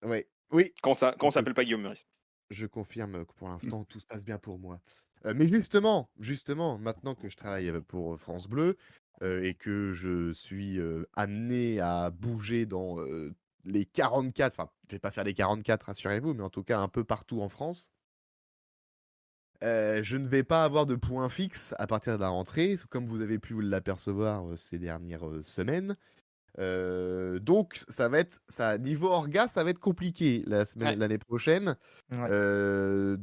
Ouais. Oui, Quand on s'appelle pas Guillaume Meurice. je confirme que pour l'instant, tout se passe bien pour moi. Mais justement, maintenant que je travaille pour France Bleu et que je suis amené à bouger dans les 44, enfin, je vais pas faire les 44, rassurez-vous, mais en tout cas un peu partout en France, je ne vais pas avoir de point fixe à partir de la rentrée, comme vous avez pu vous l'apercevoir ces dernières semaines. Donc niveau orga, ça va être compliqué Ouais. l'année prochaine. Ouais.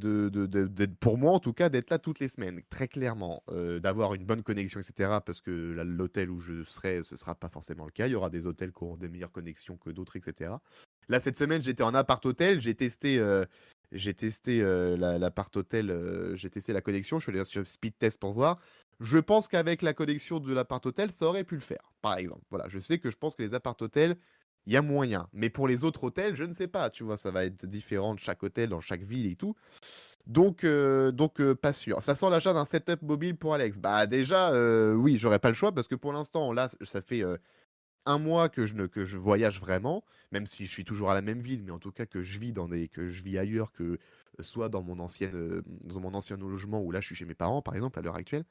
Pour moi en tout cas, d'être là toutes les semaines, très clairement, d'avoir une bonne connexion, etc. Parce que l'hôtel où je serai, ce sera pas forcément le cas. Il y aura des hôtels qui auront des meilleures connexions que d'autres, etc. Là cette semaine, j'étais en appart-hôtel, j'ai testé l'appart-hôtel, j'ai testé la connexion, je suis allé sur speed test pour voir. Je pense qu'avec la connexion de l'appart-hôtel, ça aurait pu le faire, par exemple. Voilà, je sais que je pense que les appart-hôtels, il y a moyen. Mais pour les autres hôtels, je ne sais pas, tu vois, ça va être différent de chaque hôtel, dans chaque ville et tout. Donc, pas sûr. Ça sent l'achat d'un setup mobile pour Alex. Bah déjà, oui, j'aurais pas le choix parce que pour l'instant, là, ça fait un mois que je voyage vraiment, même si je suis toujours à la même ville, mais en tout cas que je vis ailleurs que soit dans mon ancien logement où là je suis chez mes parents, par exemple, à l'heure actuelle.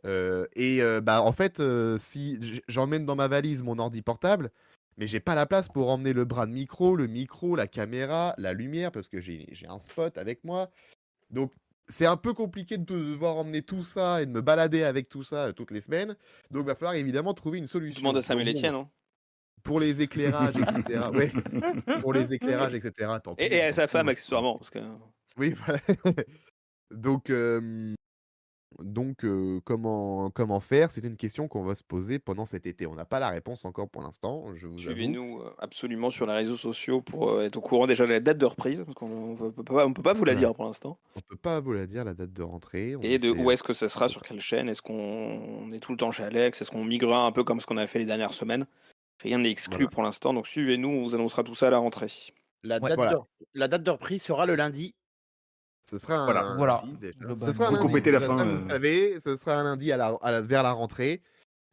Bah en fait, si j'emmène dans ma valise mon ordi portable, mais j'ai pas la place pour emmener le bras de micro, la caméra, la lumière, parce que j'ai un spot avec moi. Donc c'est un peu compliqué de devoir emmener tout ça et de me balader avec tout ça toutes les semaines. Donc il va falloir évidemment trouver une solution. Demande à Samuel Donc, bon, Etienne. Hein. pour les éclairages, etc. Ouais, pour les éclairages, etc. Tant pis, Et à on s'en sa fout, femme, hein. accessoirement. Parce que... Oui, voilà. Donc, Donc, comment faire? C'est une question qu'on va se poser pendant cet été. On n'a pas la réponse encore pour l'instant, je vous avoue. Suivez-nous absolument sur les réseaux sociaux pour être au courant déjà de la date de reprise, parce qu'on on peut pas vous la Ouais. dire pour l'instant. On peut pas vous la dire, la date de rentrée. Et de sait- où est-ce que ça sera, sur quelle chaîne? Est-ce qu'on est tout le temps chez Alex? Est-ce qu'on migrera un peu comme ce qu'on a fait les dernières semaines? Rien n'est exclu Voilà. pour l'instant, donc suivez-nous, on vous annoncera tout ça à la rentrée. La Ouais. date Voilà. la date de reprise sera le lundi. Ce sera Voilà. un Voilà, lundi déjà. Ce globalement. sera un Pour lundi. compléter la Déjà, fin, ça, vous le savez, ce sera un lundi vers la rentrée.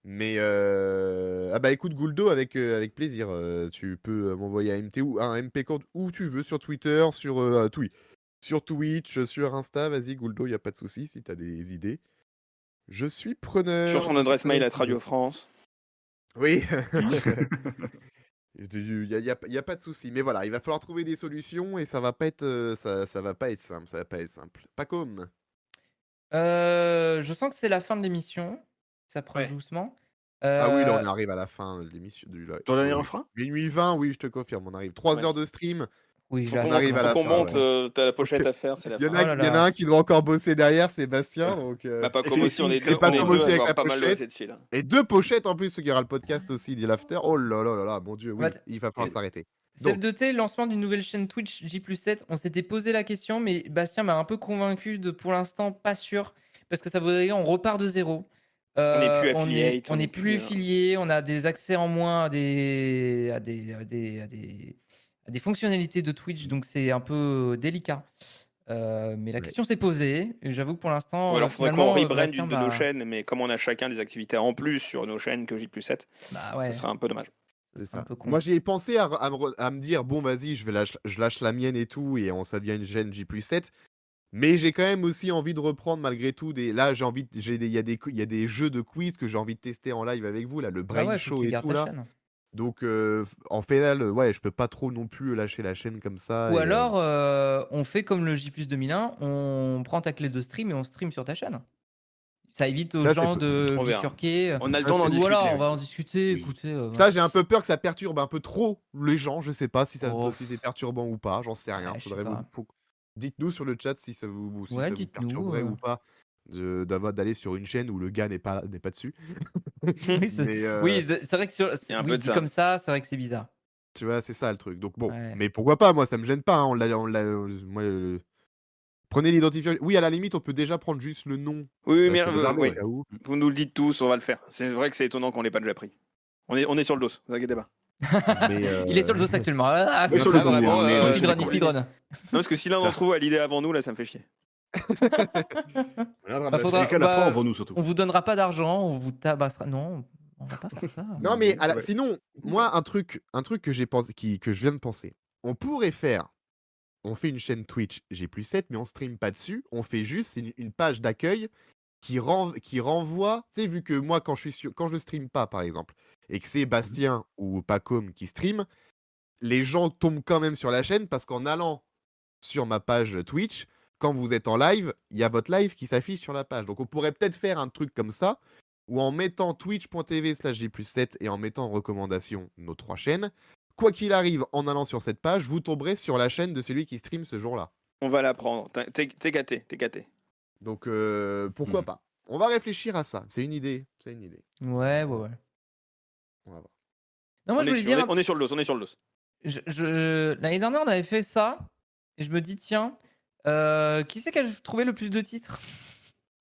Mais ah bah écoute Gouldo avec plaisir. Tu peux m'envoyer un MP code où tu veux sur Twitter, sur Twitch, sur Insta. Vas-y Gouldo, y a pas de souci si t'as des idées. Je suis preneur. Sur son je suis adresse mail preneur. à Radio France. Oui. Y a pas de souci. Mais voilà, il va falloir trouver des solutions et ça va pas être ça va pas être simple. Ça va pas être simple. Pas comme. Je sens que c'est la fin de l'émission. Ça approche Ouais. doucement. Ah oui, là on arrive à la fin de l'émission. Ton dernier Oui. refrain? Minuit 20, oui, je te confirme, on arrive. 3 Ouais. heures de stream. Oui, Faut là, on qu'on arrive à la faut qu'on fin, monte, ouais. t'as la pochette à faire, c'est la Il y, en fin. a, Oh là il y en a là. un qui doit encore bosser derrière, Sébastien. Donc, Bah, pas Et comme aussi, on est Félicie, deux, pas on est comme deux aussi à avec avoir la pas mal de pochette. cette file. Et 2 pochettes en plus, il y aura le podcast aussi, dit l'after. Oh là là là là, mon dieu, oui, Ouais, il va falloir s'arrêter. Save Donc, de thé, lancement d'une nouvelle chaîne Twitch J+7. On s'était posé la question, mais Bastien m'a un peu convaincu de pour l'instant pas sûr, parce que ça voudrait dire on repart de zéro. On n'est plus affiliate, on est plus affilié, on a des accès en moins à des fonctionnalités de Twitch, donc c'est un peu délicat. Mais la Ouais. question s'est posée. Et j'avoue que pour l'instant, Ou alors faudrait qu'on finalement, rebrand Bastien une de nos m'a- chaînes, mais comme on a chacun des activités en plus sur nos chaînes que J+7, Bah ouais, ça serait un peu dommage. c'est serait un ça. peu con. Moi, j'y ai pensé à me dire, bon, vas-y, je lâche la mienne et tout, et ça devient une chaîne J+7. Mais j'ai quand même aussi envie de reprendre malgré tout là il y a des jeux de quiz que j'ai envie de tester en live avec vous là, le Bah Brain ouais, faut que Show tu et gardes tout ta là. chaîne. Donc en final, ouais, je peux pas trop non plus lâcher la chaîne comme ça. Ou et, alors, on fait comme le J+ 2001, on prend ta clé de stream et on stream sur ta chaîne. Ça évite aux Ça, c'est gens de On verra. bifurquer. On a le Ça, temps d'en c'est- Ou discuter. alors, on va en discuter, Oui. écoutez. ça, j'ai un peu peur que ça perturbe un peu trop les gens. Je sais pas si Oh. si c'est perturbant ou pas. J'en sais rien. Ouais, je sais Faudrait pas. dites-nous sur le chat si ça vous Ouais, vous dites-nous, perturberait ou pas d'aller sur une chaîne où le gars n'est pas dessus. Oui, c'est Mais oui, c'est vrai que y a un peu oui, de dit ça. comme ça, c'est vrai que c'est bizarre. tu vois, c'est ça le truc. Donc bon, Ouais. mais pourquoi pas? Moi, ça me gêne pas. Hein. Moi, prenez l'identifiant. Oui, à la limite, on peut déjà prendre juste le nom. Oui, mais comme ça, réservé, au ouais. cas où. Vous nous le dites tous, on va le faire. C'est vrai que c'est étonnant qu'on l'ait pas déjà pris. On est sur le dos, vous inquiétez pas. Mais, Il est sur le dos actuellement. Ah, Oui, sur le Ah, dos, vraiment, hein, mais, il speedrun, c'est il speedrun. Non, parce que si l'un d'entre vous a l'idée avant nous, là, ça me fait chier. Bah, faudra- C'est qu'à la bah, prend avant nous surtout. On vous donnera pas d'argent, on vous tabassera. Non, on va pas faire ça. Non, mais Ouais. sinon, moi, un truc que j'ai pensé, que je viens de penser. On pourrait faire. On fait une chaîne Twitch G+7, mais on stream pas dessus. On fait juste une page d'accueil qui renvoie. Tu sais, vu que moi, quand je stream pas, par exemple, et que c'est Bastien ou Pacom qui stream, les gens tombent quand même sur la chaîne parce qu'en allant sur ma page Twitch, quand vous êtes en live, il y a votre live qui s'affiche sur la page. Donc on pourrait peut-être faire un truc comme ça, où en mettant twitch.tv/J+7 et en mettant en recommandation nos 3 chaînes, quoi qu'il arrive, en allant sur cette page, vous tomberez sur la chaîne de celui qui stream ce jour-là. On va la prendre. T'es gâté. Donc pourquoi pas? On va réfléchir à ça. C'est une idée. Ouais. On va voir. Non, moi, je voulais dire. On est sur le dos. L'année dernière, on avait fait ça. Et je me dis, tiens, qui c'est qui a trouvé le plus de titres?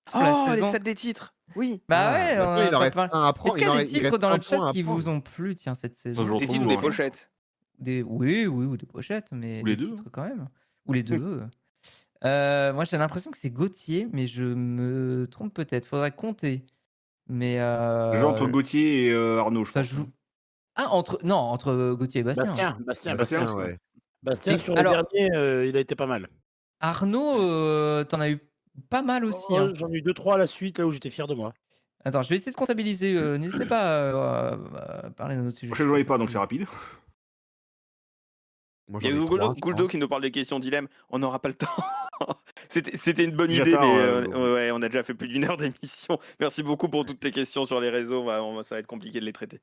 Parce que la Oh, les saison- 7 des titres. Oui. Bah ouais, maintenant, on a il en pas reste mal. un à prendre. Est-ce qu'il y a des il titres reste dans un le chat point à qui vous prendre. ont plu, tiens, cette saison? Bonjour. Des retrouve, titres ou des hein. pochettes. Oui, ou des pochettes, mais Ou les des deux. titres quand même. Ou les deux. Moi, j'ai l'impression que c'est Gauthier, mais je me trompe peut-être. Faudrait compter. Mais Genre entre Gauthier et Arnaud, je ça pense. joue. Ah, entre Gauthier et Bastien. Bastien, ouais. Bastien, Mais sur alors- le dernier, il a été pas mal. Arnaud, t'en as eu pas mal aussi. Oh, Hein. J'en ai eu 2-3 à la suite, là où j'étais fier de moi. Attends, je vais essayer de comptabiliser. N'hésitez pas à parler de notre sujet. Prochaine j'en ai pas, donc c'est rapide. Moi, Il y j'en a ai 3, je Gouldo crois. qui nous parle des questions dilemme. On n'aura pas le temps. C'était une bonne Déjà idée, tard, mais bon. ouais, on a déjà fait plus d'1 heure d'émission. Merci beaucoup pour toutes tes questions sur les réseaux. Ça va être compliqué de les traiter.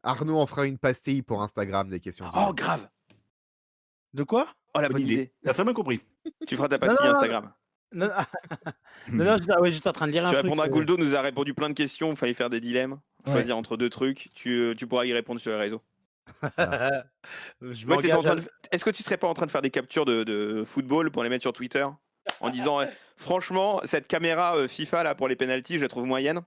Arnaud en fera une pastille pour Instagram des questions. Oh, grave. De quoi? Oh, la bonne idée. T'as très bien compris. Tu feras ta pastille non, Instagram. Non, non, j'étais en train de lire un Tu truc. répondras à Gouldo nous a répondu plein de questions, il fallait faire des dilemmes, choisir entre deux trucs. Tu pourras y répondre sur les réseaux. Je Ouais, t'étais en m'engage train de... Est-ce que tu serais pas en train de faire des captures de football pour les mettre sur Twitter en disant franchement, cette caméra FIFA là pour les pénaltys, je la trouve moyenne.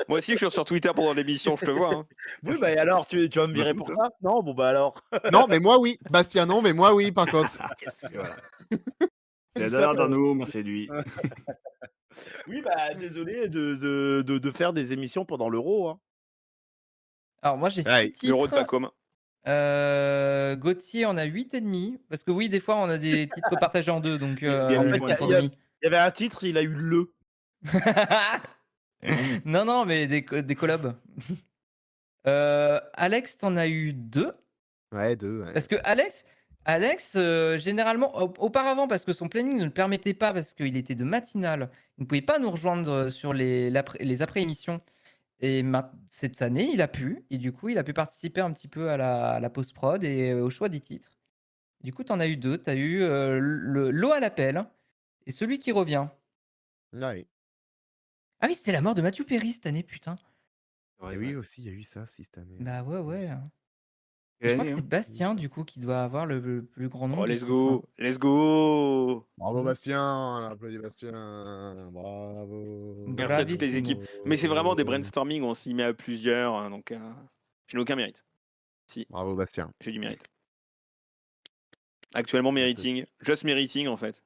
Moi aussi, je suis sur Twitter pendant l'émission, je te vois. Hein. Oui, bah et alors, tu vas me virer pour ça? Non, bon bah alors. Non, mais moi oui. Bastien, non, mais moi oui, par contre. Et voilà. C'est la dernière d'Arnaud, merci à lui. Oui, bah désolé de faire des émissions pendant l'Euro. Hein. Alors, moi, j'ai Ouais, 6 L'euro de titres. Pacom. Gauthier en a 8,5. Parce que oui, des fois, on a des titres partagés en deux. Donc, Il y a En mis fait, je point compte en il y a- demi. Il y avait un titre, il a eu le. Non, non, mais des collabs. Alex, t'en as eu 2. Ouais, 2. Ouais. Parce que Alex, généralement, auparavant, parce que son planning ne le permettait pas, parce qu'il était de matinale, il ne pouvait pas nous rejoindre sur les après-émissions. Et cette année, il a pu. Et du coup, il a pu participer un petit peu à la post-prod et au choix des titres. Du coup, tu en as eu 2. Tu as eu l'eau à l'appel et celui qui revient. Ouais. Ah oui, c'était la mort de Matthew Perry cette année, putain. Et oui, aussi, il y a eu ça cette année. Bah ouais, ouais. Quelle Je crois année, que c'est hein. Bastien, du coup, qui doit avoir le plus grand nombre Oh, de let's titres. go, let's go. Bravo Bastien, on a applaudi Bastien. Bravo. Merci à toutes les Bravissimo. équipes. Mais c'est vraiment des brainstorming, on s'y met à plusieurs, hein, donc je n'ai aucun mérite. Si, Bravo Bastien. j'ai du mérite. Actuellement mériting, just mériting en fait.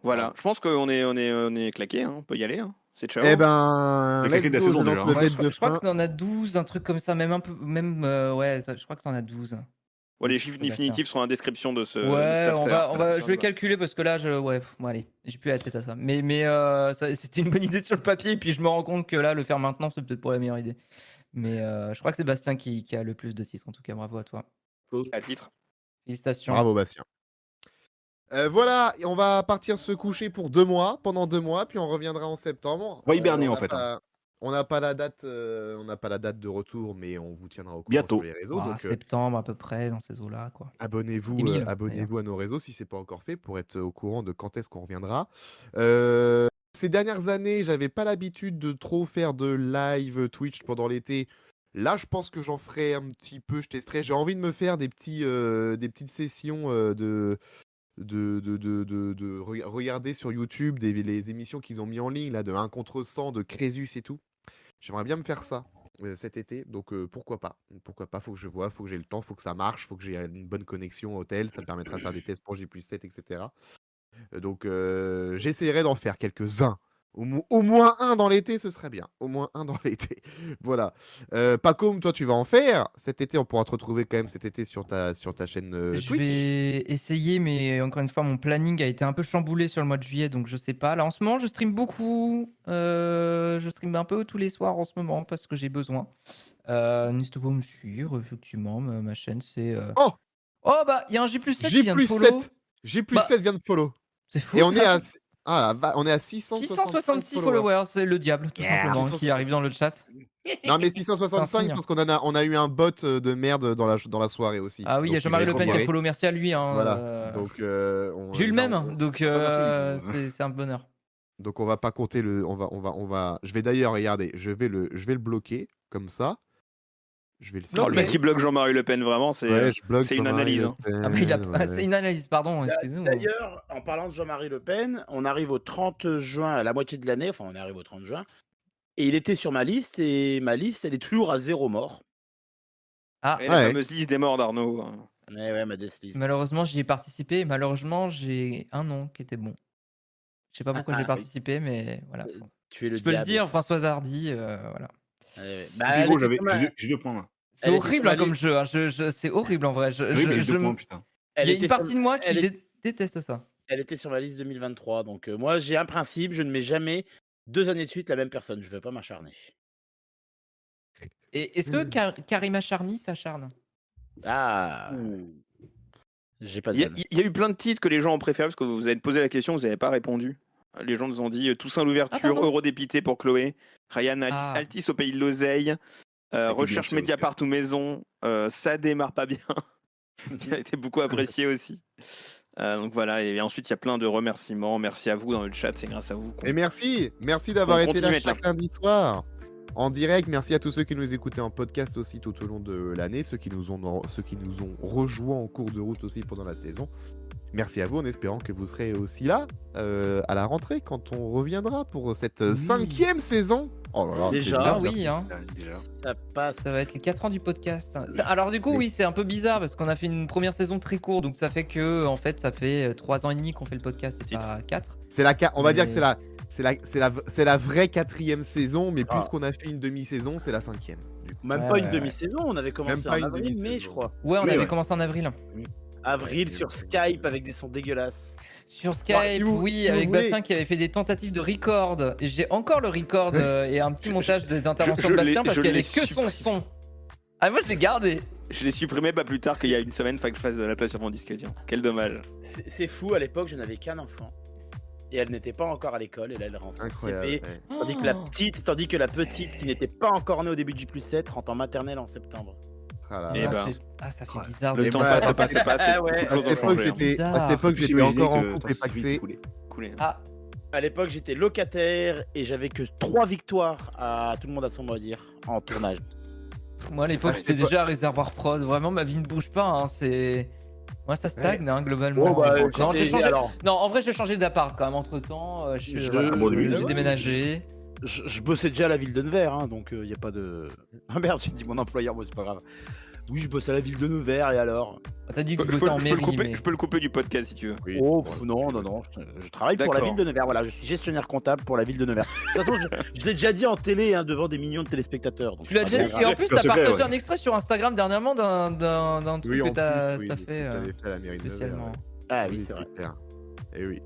Voilà, je pense qu'on est claqué, hein, on peut y aller, hein. C'est ciao. Eh ben, Le claqué let's de la go, saison, je lance déjà, le hein. bet Je de crois fin. que t'en as 12, un truc comme ça, même un peu. Même, ouais, je crois que t'en as 12. Bon, les chiffres Sébastien. définitifs seront dans la description de ce Ouais, de cet after. je vais calculer parce que là, ouais, bon, allez, j'ai plus la tête à ça. Mais c'était une bonne idée sur le papier, et puis je me rends compte que là, le faire maintenant, c'est peut-être pas la meilleure idée. Mais je crois que c'est Bastien qui a le plus de titres, en tout cas, bravo à toi. À titre. Félicitations. Bravo Bastien. Voilà, et on va partir se coucher pour 2 mois, pendant 2 mois, puis on reviendra en septembre. On va hiberner, on en n'a fait, pas- On n'a pas la date, de retour, mais on vous tiendra au courant Bientôt. sur les réseaux. Ah, Donc septembre à peu près, dans ces eaux-là, quoi. abonnez-vous, Émile, abonnez-vous à nos réseaux si c'est pas encore fait pour être au courant de quand est-ce qu'on reviendra. Ces dernières années, j'avais pas l'habitude de trop faire de live Twitch pendant l'été. Là, je pense que j'en ferai un petit peu. Je testerai. J'ai envie de me faire des petites sessions regarder sur YouTube les émissions qu'ils ont mis en ligne là de 1 contre 100 de Crésus et tout. J'aimerais bien me faire ça cet été, donc pourquoi pas. Pourquoi pas, faut que je vois, faut que j'ai le temps, faut que ça marche, faut que j'ai une bonne connexion hôtel, ça me permettra de faire des tests pour J+7, etc. Donc j'essaierai d'en faire quelques-uns. Au moins un dans l'été, ce serait bien. Au moins un dans l'été. Voilà. Pacôme, toi, tu vas en faire. Cet été, on pourra te retrouver quand même cet été sur ta chaîne Je Twitch. vais essayer, mais encore une fois, mon planning a été un peu chamboulé sur le mois de juillet, donc je sais pas. Là, en ce moment, je stream beaucoup. Je stream un peu tous les soirs en ce moment parce que j'ai besoin. N'hésitez pas à me suivre, effectivement. Ma chaîne, c'est. Oh Oh, bah, il y a un J+7 qui vient de follow. J+7 J+7 vient de follow. C'est fou. Et on ça. on est à 665 666 followers, c'est le diable, tout Yeah. simplement, qui arrive dans le chat. Non, mais C'est un 665 signe. parce on a eu un bot de merde dans la soirée aussi. Ah oui, il y a Donc, Jean-Marie va Le être Pen qui a reviré. follow, merci à lui. Hein, Voilà. Donc, j'ai eu le même, donc merci. c'est un bonheur. Donc on va pas compter je vais d'ailleurs regarder, je vais le bloquer comme ça. Je vais le Oh, le mec qui bloque Jean-Marie Le Pen, vraiment, c'est je bloque c'est une Jean-Marie analyse. Le Hein. Pen, Ah bah, ouais. c'est une analyse, pardon, excusez-moi. D'ailleurs, en parlant de Jean-Marie Le Pen, on arrive au 30 juin, à la moitié de l'année, enfin on arrive au 30 juin, et il était sur ma liste, et ma liste, elle est toujours à 0 mort. Ah, Et la fameuse liste des morts d'Arnaud. Mais ouais, ma death list. malheureusement, j'y ai participé, et malheureusement, j'ai un nom qui était bon. Je sais pas pourquoi j'ai participé, mais voilà. Tu es le Je peux le diable. dire, Françoise Hardy, voilà. Bah, Bravo, j'ai 2 points là. C'est Elle était horrible sur hein, ma comme jeu, hein. C'est horrible en vrai. Oui, mais j'ai 2 points, putain. Il y a une était partie sur- de moi qui elle est- déteste ça. Elle était sur ma liste 2023, donc moi j'ai un principe, je ne mets jamais 2 années de suite la même personne, je ne vais pas m'acharner. Et est-ce que Karima Charny s'acharne? Ah, j'ai pas de Il vanne. y a eu plein de titres que les gens ont préféré parce que vous avez posé la question, vous n'avez pas répondu. Les gens nous ont dit Toussaint l'ouverture, pardon. Eurodépité pour Chloé, Ryan Altis au pays de l'oseille, Recherche Beyoncé Mediapart ou Maison, ça démarre pas bien. qui a été beaucoup apprécié aussi. Donc voilà, et ensuite il y a plein de remerciements. Merci à vous dans le chat, c'est grâce à vous qu'on Et merci d'avoir On été continue là à être là. chaque lundi soir en direct. Merci à tous ceux qui nous écoutaient en podcast aussi tout au long de l'année, ceux qui nous ont rejoints en cours de route aussi pendant la saison. Merci à vous en espérant que vous serez aussi là à la rentrée quand on reviendra pour cette 5e saison. Oh là là, Déjà, c'est Ah bien. oui, hein. Déjà. Ça passe. Ça va être les 4 ans du podcast. Alors du coup, oui, c'est un peu bizarre parce qu'on a fait une première saison très courte, donc ça fait que, en fait, ça fait 3 ans et demi qu'on fait le podcast et pas 4. On va dire que Mais- c'est la vraie 4e saison, mais Ah. puisqu'on a fait une demi-saison, c'est la 5e. Du coup. Même Ouais, pas une ouais. demi-saison, on avait commencé Même pas en une avril, demi-saison. mai, je crois. Ouais, on Oui, avait ouais. commencé en avril. Avril sur Skype avec des sons dégueulasses. Sur Skype, si vous oui, avec voulez- Bastien qui avait fait des tentatives de record. Et j'ai encore le record et un petit montage des interventions je de Bastien l'ai- parce je qu'il n'y avait l'ai que son son. Ah, moi je l'ai gardé. Je l'ai supprimé pas plus tard qu'il y a une semaine, il fallait que je fasse de la place sur mon disque dur. Quel dommage. C'est fou, à l'époque, je n'avais qu'un enfant. Et elle n'était pas encore à l'école, et là, elle rentre en Incroyable. CP. ouais. Tandis que la petite, qui n'était pas encore née au début de J+7, rentre en maternelle en septembre. Ah là Et là. ben. Ça fait bizarre Le de temps moi, passe, à passe, passe. Ah ouais. Beaucoup de À choses cette ont époque, changé. j'étais Bizarre. j'étais encore en couple et paxé. Coulé. Ah, À l'époque, j'étais locataire et j'avais que 3 victoires à tout le monde à son mot à dire en tournage. moi à l'époque Ah, j'étais c'est pas- déjà réservoir prod. Vraiment, ma vie ne bouge pas. Hein. C'est. Moi ça stagne hein, globalement. Bon, bah, non, j'ai changé. alors, Non, en vrai, j'ai changé d'appart quand même entre temps. Je- Voilà, bon, lui, j'ai ouais, déménagé. je bossais déjà à la ville de Nevers, hein, donc il n'y a pas de. Ah merde, j'ai dit mon employeur, moi c'est pas grave. Oui, je bosse à la ville de Nevers et alors Ah, t'as dit que Je tu peux, bossais en je peux le mairie. couper, mais- je peux le couper du podcast si tu veux. Oui. Oh, non, je travaille pour la D'accord. ville de Nevers, voilà, je suis gestionnaire comptable pour la ville de Nevers. De toute façon, je l'ai déjà dit en télé hein, devant des millions de téléspectateurs. donc Tu l'as c'est déjà pas dit. grave. Et en plus, Bien t'as secret, partagé ouais. un extrait sur Instagram dernièrement d'un truc Oui, que en t'as plus, oui, fait t'avais fait à la mairie de Nevers, spécialement. ouais. Ah oui, c'est vrai. clair. Et oui.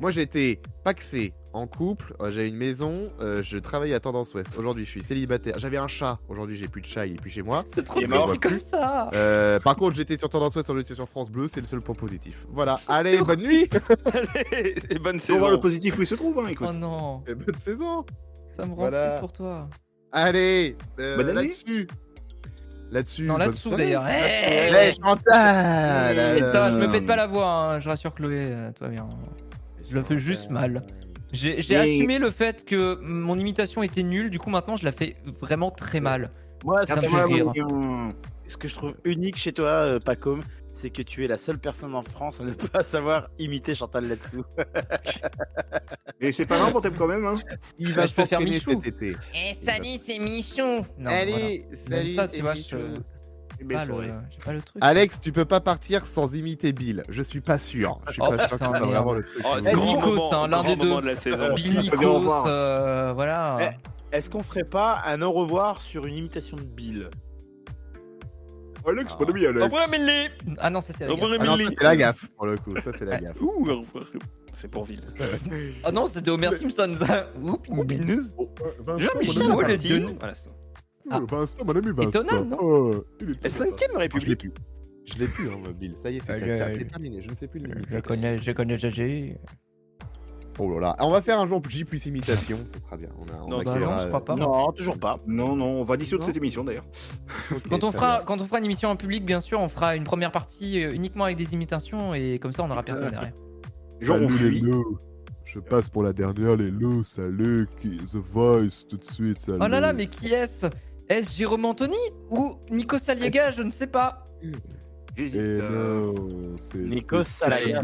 Moi, j'étais paxé en couple, j'avais une maison, je travaillais à Tendance Ouest. Aujourd'hui, je suis célibataire. J'avais un chat. Aujourd'hui, j'ai plus de chat, il est plus chez moi. C'est trop Il est mort. triste comme ça. Par contre, j'étais sur Tendance Ouest, aujourd'hui, j'étais sur France Bleu, c'est le seul point positif. Voilà. Allez, bonne nuit Allez, et bonne Faut voir saison. le positif où il se trouve, hein, écoute. Oh non, et bonne saison. ça me rend Voilà. triste pour toi. Allez, Bonne année. là-dessus. Non, bonne là-dessous soirée. d'ailleurs. Hey, Chantal. Ça, je me pète pas la voix, hein, je rassure Chloé, toi bien. Je le fais juste mal. J'ai Et- assumé le fait que mon imitation était nulle, du coup maintenant je la fais vraiment très mal. Moi, Ça me fait moi, rire. ce que je trouve unique chez toi, Pacom, c'est que tu es la seule personne en France à ne pas savoir imiter Chantal là-dessous. Et c'est pas grave, on t'aime quand même, hein. Il va Je peux faire s'entraîner Michou. cet été. Eh salut, c'est Michou. Non, Allez, voilà. salut, Même ça, c'est tu vois, Michou. Belle pas soirée. j'ai pas le truc. Alex, tu peux pas partir sans imiter Bill. Je suis pas sûr. Je suis Oh, pas sûr que putain, ça soit merde. vraiment le truc. Oh, Eh, grand Nikos, moment, hein, l'un grand des deux. moment de la saison. Bill Faut dire au Nikos, revoir. voilà. Est-ce qu'on ferait pas un au revoir sur une imitation de Bill? Alex, Ah. pas de vie, Au Alex. revoir, Emily. Ah non, ça c'est la Au revoir, gaffe. Ah non, ça Emily. c'est la gaffe pour le coup. Ça c'est la gaffe. Ouh, au revoir. C'est pour Ville. Oh non, c'était Homer Simpson ça. Oups, Jean-Michel Jean-Michel Aulas. Aulas. Voilà, c'est tout. Ah. Vincent, mon ami Vincent. Étonnant, non La 5ème République. Je l'ai plus, hein, Bill. Ça y est, c'est c'est terminé. Je ne sais plus le Je connais GG. Oh là là. On va faire un jour J plus imitation. Ça sera bien. On Non, Bah accueillera, non, je crois pas. Non, toujours pas. Non, non, on va dissoudre Non. cette émission d'ailleurs. Ok, Quand on très fera bien. une émission en public, bien sûr, on fera une première partie uniquement avec des imitations et comme ça on aura personne derrière. Genre, on fuit. lots. Je passe pour la dernière, les lots. Salut, The Voice, tout de suite. Salut. Oh là là, mais qui est-ce? Est-ce Jérôme Anthony ou Nico Saliega? Je ne sais pas. J'hésite. c'est Nikos Salagas.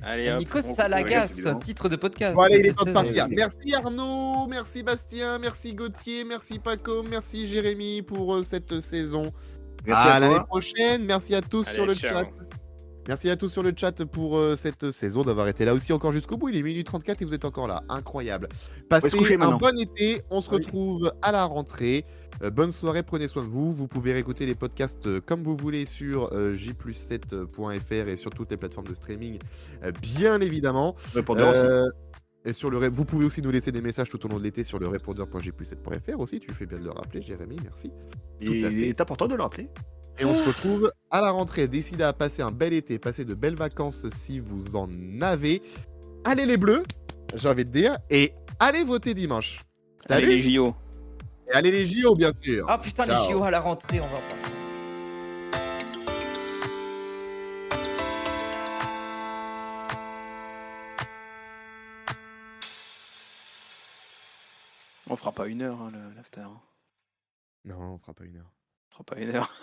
Allez, hop. Nico on- Salagas, évidemment. titre de podcast. Bon, allez, il est cette temps de saison. partir. Merci Arnaud, merci Bastien, merci Gauthier, merci Paco, merci Jérémy pour cette saison. Merci à à l'année toi. prochaine. Merci à tous Allez, sur le ciao. chat. Merci à tous sur le chat pour cette saison, d'avoir été là aussi encore jusqu'au bout. Il est minuit 34 et vous êtes encore là. Incroyable. Passez se coucher un maintenant. bon été. On se Oui. retrouve à la rentrée. Bonne soirée, prenez soin de vous. Vous pouvez réécouter les podcasts comme vous voulez sur jplus7.fr et sur toutes les plateformes de streaming, bien évidemment. Répondeur aussi. Et sur vous pouvez aussi nous laisser des messages tout au long de l'été sur le répondeur.jplus7.fr aussi. Tu fais bien de le rappeler, Jérémy. Merci. Tout à Il fait. est important de le rappeler. Et on se retrouve à la rentrée. D'ici là, passez un bel été, passez de belles vacances si vous en avez. Allez les bleus, j'ai envie de dire, et allez voter dimanche. Allez, Salut. les JO. Et allez les JO, bien sûr. Ah putain, Ciao. les JO à la rentrée, on va pas. On fera pas 1 heure, hein, l'after. Non, on fera pas 1 heure. On fera pas 1 heure.